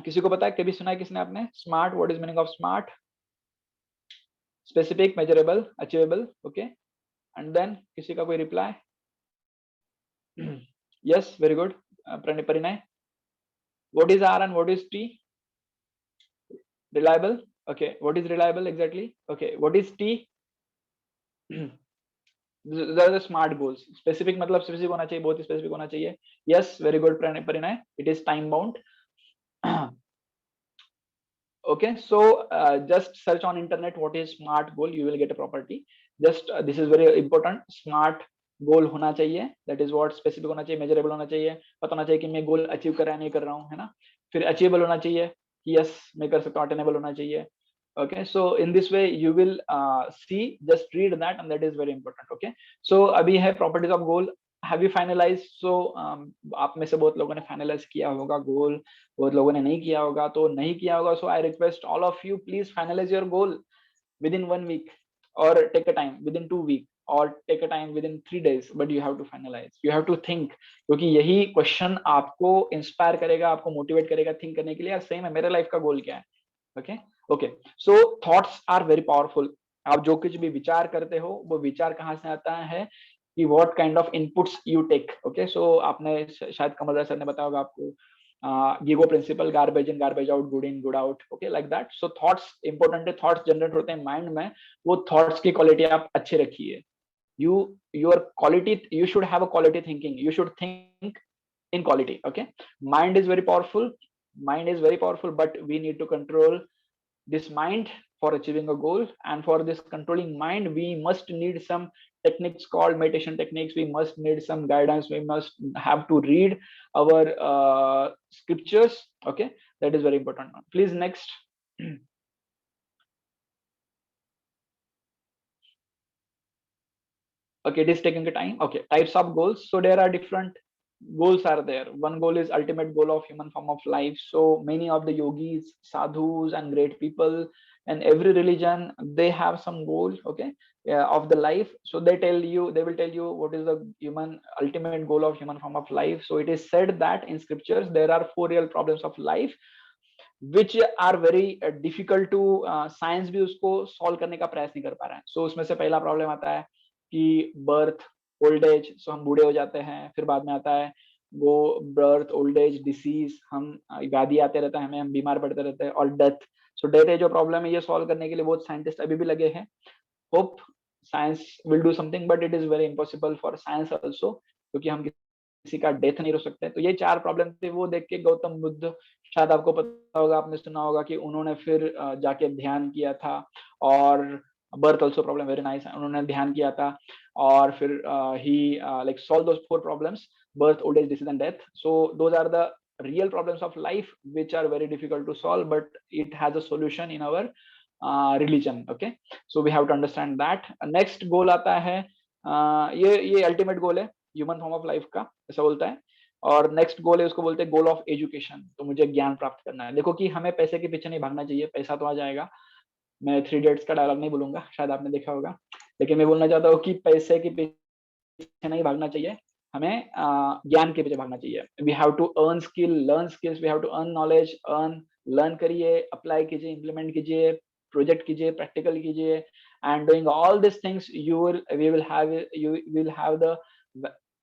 किसी को पता है? कभी सुना है किसने आपने smart? What is meaning of smart? Specific, measurable, achievable. Okay, and then किसी का कोई reply? Yes, very good. Parinay, what is R and what is T? Reliable. Okay, what is reliable exactly? Okay, what is T? These are the smart goals. Specific मतलब स्पेसिफिक होना चाहिए, बहुत ही स्पेसिफिक होना चाहिए. Yes, very good Parinay. It is time bound. Okay, so just search on internet what is smart goal, you will get a property. Just this is very important. Smart goal होना चाहिए, that is what. specific होना चाहिए, measurable होना चाहिए, पता होना चाहिए कि मैं goal achieve कर रहा है नहीं कर रहा हूँ, है ना. फिर achievable होना चाहिए कि yes मैं कर सकता हूँ, attainable होना चाहिए. Okay, so in this way you will see, just read that and that is very important. Okay, so अभी है properties of goal. Have you finalized? So आप में से बहुत लोगों ने finalize किया होगा goal, बहुत लोगों ने नहीं किया होगा, तो नहीं किया होगा, so I request all of you, please finalize your goal within 1 week, or take a time within 2 weeks, or take a time within 3 days, but you have to finalize, you have to think, क्योंकि यही question आपको inspire करेगा, आपको motivate करेगा think करने के लिए. यार same है, मेरे life का goal क्या है. Okay, so thoughts are very powerful. आप जो कुछ भी विचार करते हो वो विचार कहाँ से आता है कि what kind of inputs you take. Okay, so आपने शायद कमल राय सर ने बताया होगा आपको GIGO principle, garbage in garbage out, good in good out. Okay, like that. So thoughts important है, थॉट्स जनरेट होते हैं माइंड में, वो थॉट्स की क्वालिटी आप अच्छे रखिए. Your quality, you should have a quality thinking, you should think in quality. Okay, mind is very powerful, but we need to control this mind for achieving a goal. And for this controlling mind we must need some techniques called meditation techniques. We must need some guidance, we must have to read our scriptures. Okay, that is very important. Please next. Okay, it is taking a time. Okay, types of goals. So there are different goals are there. One goal is ultimate goal of human form of life. So many of the yogis, sadhus and great people and every religion, they have some goal, okay, of the life. So they will tell you what is the human ultimate goal of human form of life. So it is said that in scriptures there are 4 real problems of life which are very difficult to science भी उसको solve करने का प्रयास नहीं कर पा रहा है. So उसमें से पहला प्रॉब्लम आता है कि बर्थ, ओल्ड एज, सो हम बूढ़े हो जाते हैं. फिर बाद में आता है वो बर्थ, ओल्ड एज, डिसीज, हम व्याधि आते रहता है, हम बीमार पड़ते रहते हैं, और डेथ. सो डेथ है जो प्रॉब्लम है, ये सॉल्व करने के लिए बहुत साइंटिस्ट अभी भी लगे हैं. Hope science will do something, but it is very impossible for science also, क्योंकि हम किसी का डेथ नहीं रोक सकते. तो ये 4 प्रॉब्लम थे. वो देख के गौतम बुद्ध, शायद आपको पता होगा, आपने सुना होगा कि उन्होंने फिर जाके ध्यान किया था और birth also problem, very nice, उन्होंने ध्यान किया था, और फिर ही like solve those 4 problems, birth, old age, disease and death. So those are the real problems of life which are very difficult to solve, but it has a solution in our religion. Okay, so we have to understand that. Next goal आता है, ये अल्टीमेट गोल है ह्यूमन फॉर्म ऑफ लाइफ का, ऐसा बोलता है। और नेक्स्ट गोल है, उसको बोलते हैं गोल ऑफ एजुकेशन। तो मुझे ज्ञान प्राप्त करना है। देखो कि हमें पैसे के पीछे नहीं भागना चाहिए, पैसा तो आ जाएगा। मैं 3 इडियट्स का डायलॉग नहीं बोलूंगा, शायद आपने देखा होगा, लेकिन मैं बोलना चाहता हूँ कि पैसे के पीछे नहीं भागना चाहिए, हमें ज्ञान के पीछे भागना चाहिए। We have to earn skill, learn skills, we have to earn knowledge, learn करिए, अप्लाई कीजिए, इम्प्लीमेंट कीजिए, प्रोजेक्ट कीजिए, प्रैक्टिकल कीजिए, and doing all this things you will have the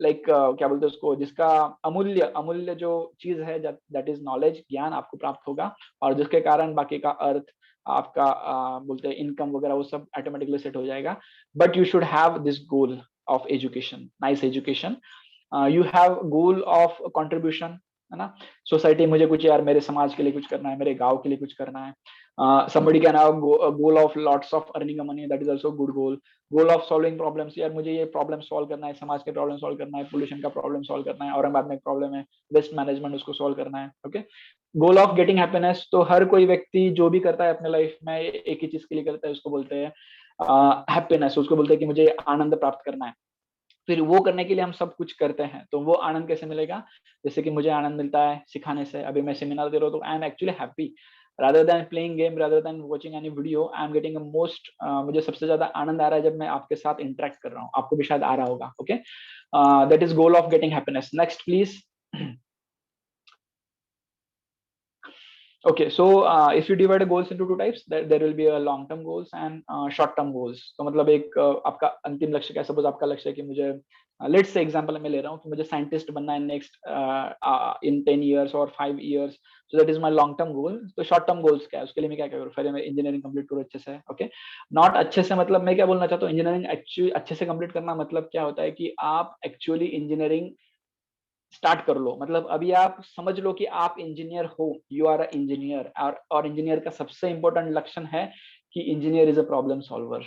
like क्या बोलते हैं उसको, जिसका अमूल्य जो चीज है, दैट इज नॉलेज, ज्ञान आपको प्राप्त होगा, और जिसके कारण बाकी का अर्थ आपका बोलते हैं इनकम वगैरह वो सब ऑटोमेटिकली सेट हो जाएगा। But you should have this goal of education, nice education. You have goal of contribution, है ना, सोसाइटी, मुझे कुछ यार मेरे समाज के लिए कुछ करना है, मेरे गांव के लिए कुछ करना है। somebody can have goal of lots of earning money, that is also good goal. Goal of solving problems, यार मुझे ये प्रॉब्लम सॉल्व करना है, समाज के प्रॉब्लम सॉल्व करना है, पोल्यूशन का प्रॉब्लम सॉल्व करना है, औरंगाबाद में एक प्रॉब्लम है वेस्ट मैनेजमेंट, उसको सॉल्व करना है। Okay, goal of getting happiness, तो हर कोई व्यक्ति जो भी करता है अपने लाइफ में एक ही चीज के लिए करता है, उसको बोलते हैं हैप्पीनेस, उसको बोलते हैं कि मुझे आनंद प्राप्त करना है। फिर वो करने के लिए हम सब कुछ करते हैं, तो वो आनंद कैसे मिलेगा? जैसे कि मुझे आनंद मिलता है सिखाने से, अभी मैं सेमिनार दे रहा हूँ तो I am actually happy, rather than playing game, rather than watching any video, I am getting most, मुझे सबसे ज्यादा आनंद आ रहा है जब मैं आपके साथ इंटरेक्ट कर रहा हूँ, आपको भी शायद आ रहा होगा। Okay, that is goal of getting happiness. Next please. Okay, so if you divide goals into 2 types, there will be a long term goals and short term goals. तो मतलब एक आपका अंतिम लक्ष्य क्या, सपोज आपका लक्ष्य है कि मुझे लेट्स से एग्जांपल मैं ले रहा हूँ कि मुझे साइंटिस्ट बनना है नेक्स्ट इन 10 years और 5 years, so that is my long term goal. तो शॉर्ट टर्म गोल्स क्या है, उसके लिए मैं क्या करूँ, पहले मैं इंजीनियरिंग कंप्लीट करूँ अच्छे से। ओके, नॉट अच्छे से मतलब मैं क्या बोलना चाहता हूँ, इंजीनियरिंग एक्चुअली अच्छे से कंप्लीट करना मतलब क्या होता है कि आप एक्चुअली इंजीनियरिंग स्टार्ट कर लो, मतलब अभी आप समझ लो कि आप इंजीनियर हो, यू आर अ इंजीनियर, और इंजीनियर का सबसे इंपॉर्टेंट लक्षण है कि engineer is a problem solver.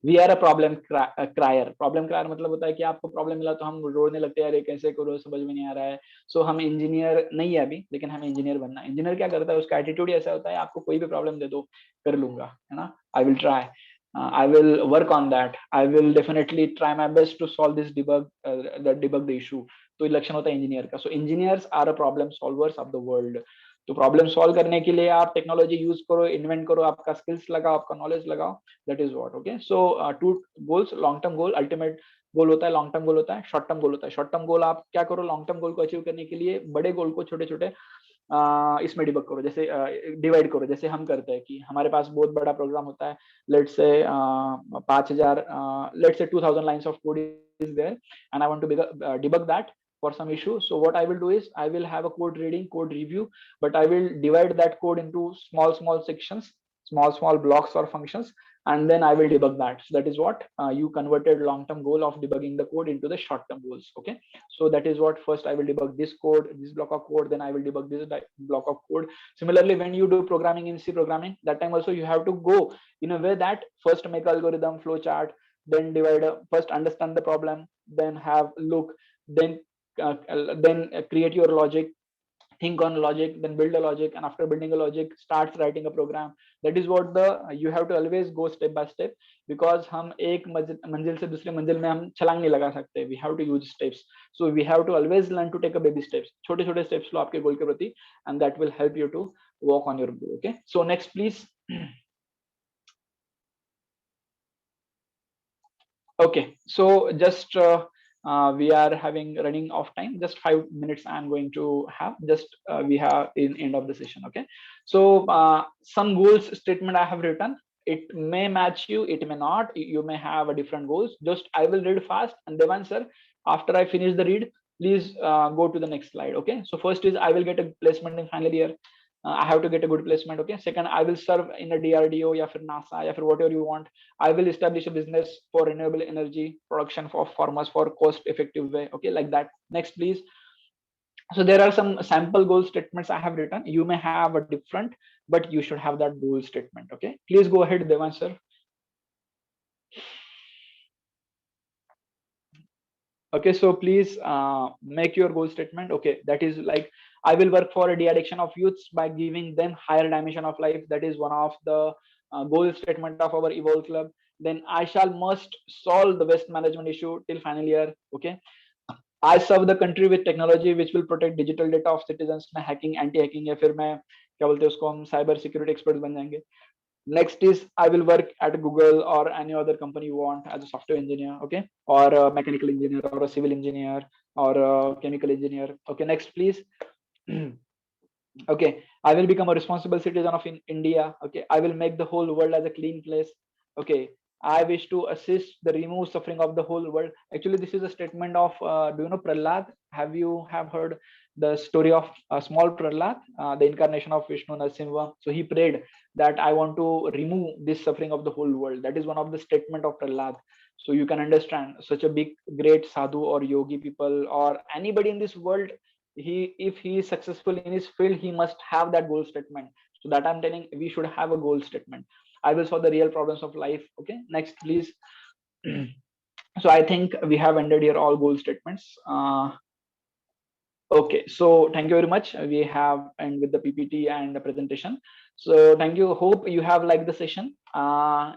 We are a problem crier. Problem crier मतलब होता है कि आपको प्रॉब्लम मिला तो हम रोने लगते हैं, अरे कैसे करो, समझ में नहीं आ रहा है। सो हम इंजीनियर नहीं है अभी, लेकिन हमें इंजीनियर बनना है। इंजीनियर क्या करता है, उसका एटीट्यूड ऐसा होता है, आपको कोई भी प्रॉब्लम दे दो, कर लूंगा, है ना, I will try, I will work on that. I will definitely try my best to solve this debug the issue. तो ये लक्षण होता है इंजीनियर का। So engineers are a problem solvers of the world. तो प्रॉब्लम सॉल्व करने के लिए आप टेक्नोलॉजी यूज करो, इन्वेंट करो, आपका स्किल्स लगाओ, आपका नॉलेज लगाओ, that is what. Okay, so 2 goals, long term goal, ultimate goal होता है, लॉन्ग टर्म गोल होता है, शॉर्ट टर्म गोल होता है। शॉर्ट टर्म गोल आप क्या करो, लॉन्ग टर्म गोल को अचीव करने के लिए बड़े गोल को छोटे छोटे इसमें डिबग करो, जैसे डिवाइड करो, जैसे हम करते हैं कि हमारे पास बहुत बड़ा प्रोग्राम होता है, let's say 5000, let's say 2000 lines of code is there and I want to debug that for some issue. So what I will do is I will have a code reading, code review, but I will divide that code into small sections, small blocks or functions, and then I will debug that. So that is what you converted long term goal of debugging the code into the short term goals. Okay, so that is what, first I will debug this code, this block of code, then I will debug this block of code. Similarly, when you do programming in C programming, that time also you have to go in a way that first make algorithm, flow chart, then divide, first understand the problem, then have look, then create your logic, think on logic, then build a logic, and after building a logic starts writing a program. That is what the you have to always go step by step, because हम एक मंजिल से दूसरे मंजिल में हम छलांग नहीं लगा सकते, we have to use steps. So we have to always learn to take a baby steps, छोटे छोटे steps लो आपके गोल के प्रति, and that will help you to walk on your goal. Okay, so next please. Okay, so just we are running off time, just 5 minutes I'm going to have, just we have in end of the session. Okay, so some goals statement I have written, it may match you, it may not, you may have a different goals. Just I will read fast, and Devan sir, after I finish the read, please go to the next slide. Okay, so first is I will get a placement in final year. I have to get a good placement. Okay, second, I will serve in a DRDO या फिर NASA या फिर whatever you want. I will establish a business for renewable energy production for farmers for cost effective way. Okay, like that. Next please. So there are some sample goal statements I have written. You may have a different, but you should have that goal statement. Okay, please go ahead, Devan sir. Okay, so please make your goal statement. Okay, that is like, I will work for a de-addiction of youths by giving them higher dimension of life. That is one of the goal statement of our Evolve Club. Then I shall must solve the waste management issue till final year. Okay, I serve the country with technology which will protect digital data of citizens. मैं hacking, anti hacking, या फिर मैं क्या बोलते हैं उसको, हम cyber security experts बन जाएंगे. Next is I will work at Google or any other company you want as a software engineer, okay, or a mechanical engineer or a civil engineer or a chemical engineer. Okay, next please. Okay, I will become a responsible citizen of India. Okay, I will make the whole world as a clean place. Okay, I wish to assist the remove suffering of the whole world. Actually, this is a statement of do you know Prahlad? Have heard the story of small Prahlad, the incarnation of Vishnu Narasimha? So he prayed that I want to remove this suffering of the whole world. That is one of the statement of Prahlad. So you can understand such a big, great sadhu or yogi people or anybody in this world, if he is successful in his field, he must have that goal statement. So that I'm telling, we should have a goal statement. I will solve the real problems of life. Okay, next please. So I think we have ended here all goal statements. Okay, so thank you very much. We have end with the PPT and the presentation. So thank you. Hope you have liked the session.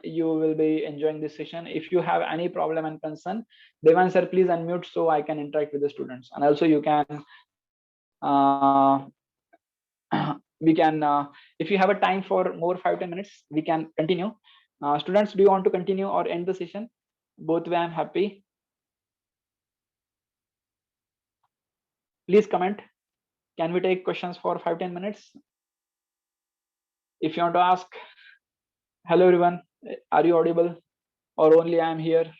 You will be enjoying this session. If you have any problem and concern, Devan sir, please unmute so I can interact with the students. And also you can we can if you have a time for more 5-10 minutes, we can continue. Students, do you want to continue or end the session? Both way, I'm happy. Please comment. Can we take questions for 5-10 minutes? If you want to ask. Hello everyone, are you audible or only I am here?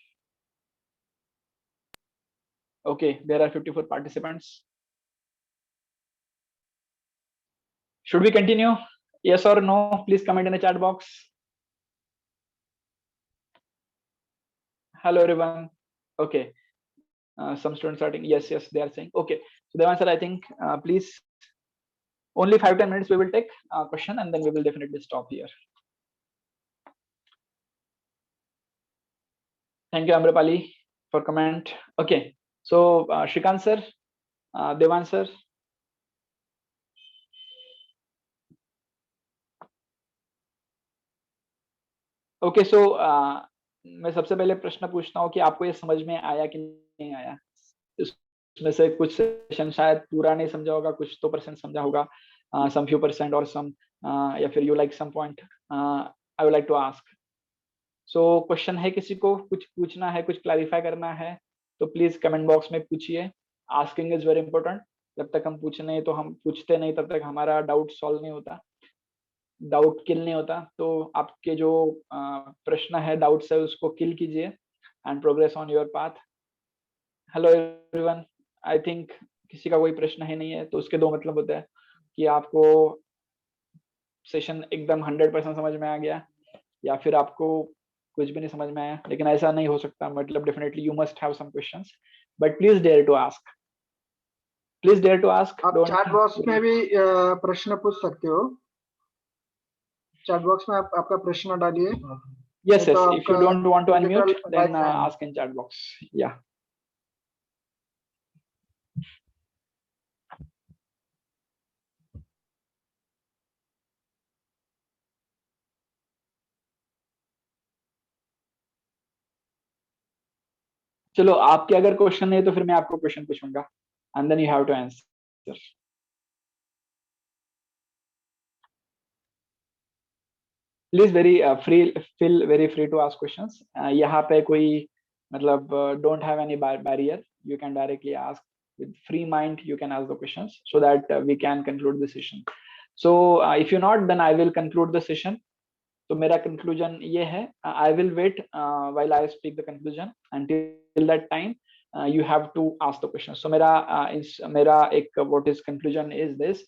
Okay, there are 54 participants. Should we continue? Yes or no? Please comment in the chat box. Hello everyone. Okay, some students are saying yes, they are saying okay. So the answer, I think, please, only 5-10 minutes we will take a question and then we will definitely stop here. Thank you Amrapali for comment. Okay, so Shrikant sir, Devan sir. Okay, so मैं सबसे पहले प्रश्न पूछता हूँ कि आपको ये समझ में आया कि नहीं आया? इसमें से कुछ सेशन शायद पूरा नहीं समझा होगा, कुछ तो परसेंट समझा होगा, सम फ्यू परसेंट और सम, या फिर you like some point I would like to ask. So question है, किसी को कुछ पूछना है, कुछ क्लैरिफाई करना है तो प्लीज कमेंट बॉक्स में पूछिए. Asking is very important. जब तक हम पूछते नहीं तब तक हमारा डाउट सॉल्व नहीं होता, डाउट किल नहीं होता. तो आपके जो प्रश्न है, डाउट्स है, उसको किल कीजिए and progress on your path. Hello everyone, I think किसी का कोई प्रश्न है नहीं है, तो उसके दो मतलब होते हैं कि आपको सेशन एकदम 100% समझ में आ गया या फिर आपको कुछ भी नहीं समझ में आया. लेकिन ऐसा नहीं हो सकता, मतलब definitely you must have some questions, but please dare to ask, please dare to ask. आप चैट बॉक्स में भी प्रश्न पूछ सकते हो. चैट बॉक्स में आप आपका प्रश्न डालिए. Yes, yes. If you don't want to unmute, then ask in chat box. Yeah. चलो, आपके अगर क्वेश्चन नहीं तो फिर मैं आपको क्वेश्चन पूछूंगा and then you have to answer. Please feel very free to ask questions. यहाँ पे कोई मतलब don't have any barrier. You can directly ask with free mind. You can ask the questions so that we can conclude the session. So if you're not, then I will conclude the session. तो मेरा conclusion ये है, I will wait while I speak the conclusion. Until that time, you have to ask the questions. So मेरा एक what is conclusion is this.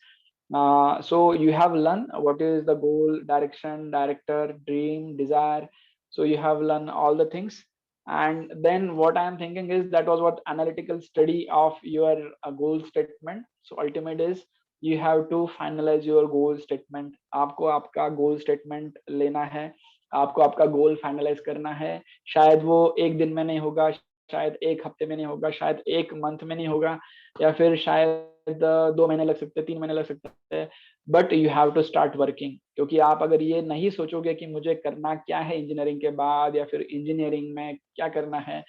So you have learned what is the goal, direction, director, dream, desire. So you have learned all the things, and then what I am thinking is that was what analytical study of your goal statement. So ultimate is you have to finalize your goal statement. आपको आपका goal statement लेना है, आपको आपका goal finalize करना है. शायद वो एक दिन में नहीं होगा, शायद 1 हफ्ते में नहीं होगा, शायद 1 मंथ में नहीं होगा, या फिर शायद 2 महीने लग सकते हैं, 3 महीने लग सकते हैं, but you have to start working. क्योंकि आप अगर ये नहीं सोचोगे कि मुझे करना क्या है इंजीनियरिंग के बाद, या फिर इंजीनियरिंग में क्या करना है,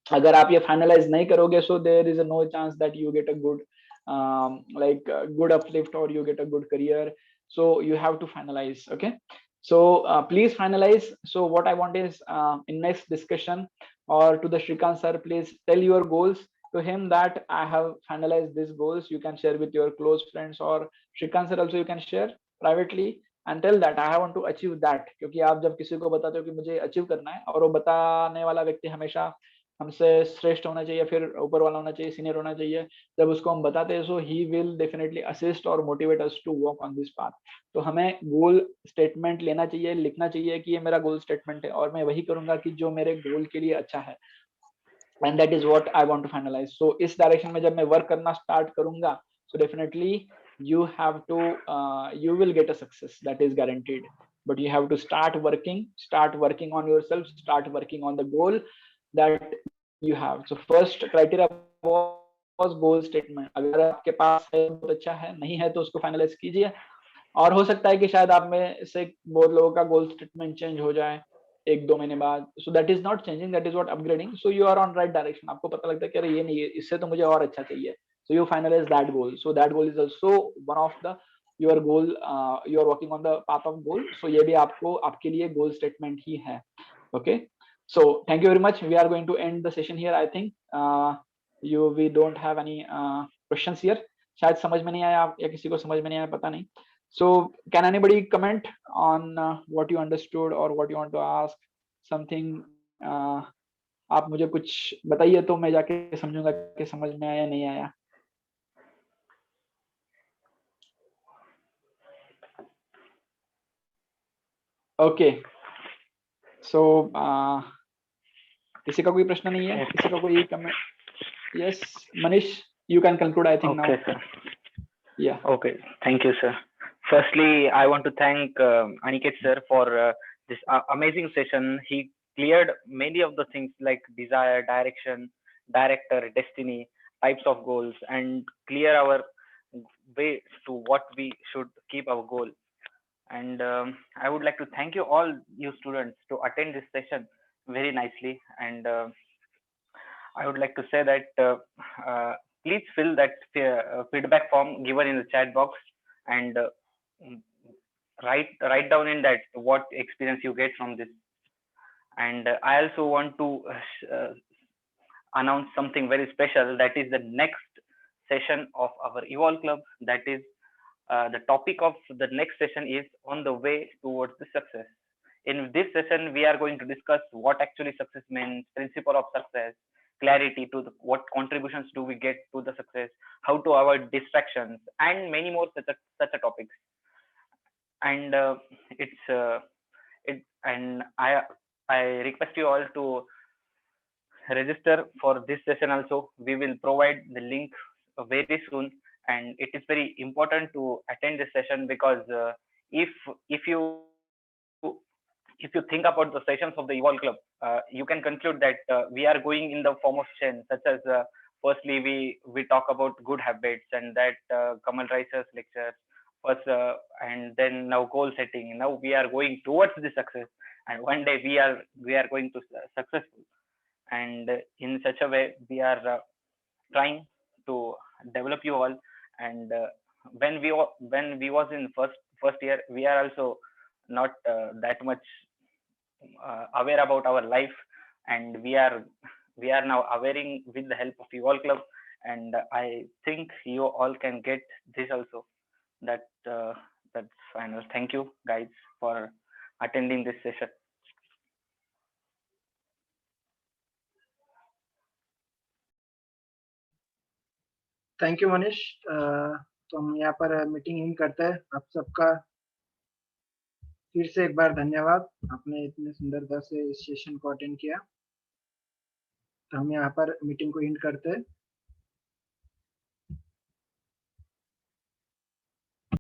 अगर आप ये फाइनलाइज नहीं करोगे, so there is no chance that you get a good good uplift or you get a good career. So you have to finalize. Okay, so please finalize. So what I want is, in next discussion or to the Shrikant sir, please tell your goals to him that I have finalized these goals. You can share with your close friends, or Shrikant sir also you can share privately and tell that I want to achieve that. क्योंकि आप जब किसी को बताते हो कि मुझे अचीव करना है, और वो बताने वाला व्यक्ति हमेशा हमसे श्रेष्ठ होना चाहिए, फिर ऊपर वाला होना चाहिए, सीनियर होना चाहिए, जब उसको हम बताते हैं, so he will definitely assist और motivate us to work on this path. तो हमें गोल स्टेटमेंट लेना चाहिए, लिखना चाहिए कि ये मेरा गोल स्टेटमेंट है, और मैं वही करूंगा कि जो मेरे गोल के लिए अच्छा है, and that is what I want to finalise. So इस डायरेक्शन में जब मैं वर्क करना स्टार्ट करूंगा, so definitely you have to you will get a success, that is guaranteed, but you have to start working on yourself, start working on the goal that you have. So first criteria was goal statement. अगर आपके पास है बहुत अच्छा है, नहीं है तो उसको फाइनलाइज कीजिए। और हो सकता है कि शायद आप में से बहुत लोगों का गोल स्टेटमेंट चेंज हो जाए 1-2 महीने बाद, so that is not changing, that is what upgrading. So you are on right direction. आपको पता लगता है कि अरे ये नहीं है, इससे तो मुझे और अच्छा चाहिए, so you finalize that goal. So that goal is also one of the your goal, you are working on the path of goal. So ये भी आपको आपके लिए goal statement ही है। Okay, so thank you very much. We are going to end the session here. I think we don't have any questions here. शायद समझ में नहीं आया या किसी को समझ में नहीं आया, पता नहीं। So can anybody comment on what you understood or what you want to ask something? आप मुझे कुछ बताइए तो मैं जाके समझूंगा कि समझ में आया नहीं आया। ओके, सो किसी का कोई प्रश्न नहीं है, किसी का कोई comment? Yes Manish, you can conclude, I think. Okay, now sir. Yeah, Okay, thank you, sir. Firstly, I want to thank Aniket sir for this amazing session. He cleared many of the things like desire, direction, director, destiny, types of goals, and clear our way to what we should keep our goal. And I would like to thank you all, you students, to attend this session very nicely. And I would like to say that please fill that feedback form given in the chat box, and write down in that what experience you get from this. And I also want to announce something very special, that is the next session of our Evolve Club. That is the topic of the next session is on the way towards the success. In this session, we are going to discuss what actually success means, principle of success, clarity to what contributions do we get to the success, how to avoid distractions, and many more such a topics. And and I request you all to register for this session also. We will provide the link very soon, and it is very important to attend this session, because if you think about the sessions of the Evolve Club, you can conclude that we are going in the form of chain, such as firstly we talk about good habits, and that Kamal Rice's lectures first, and then now goal setting. Now we are going towards the success, and one day we are going to successful. And in such a way, we are trying to develop you all. And when we was in first year, we are also not that much aware about our life, and we are now aware with the help of Evolve Club. And I think you all can get this also. That's final. Thank you guys for attending this session. Thank you Manish. तो हम यहाँ पर मीटिंग इन करते हैं। आप सबका फिर से एक बार धन्यवाद, आपने इतने सुंदरता से इस सेशन को अटेंड किया। तो हम यहाँ पर मीटिंग को एंड करते हैं।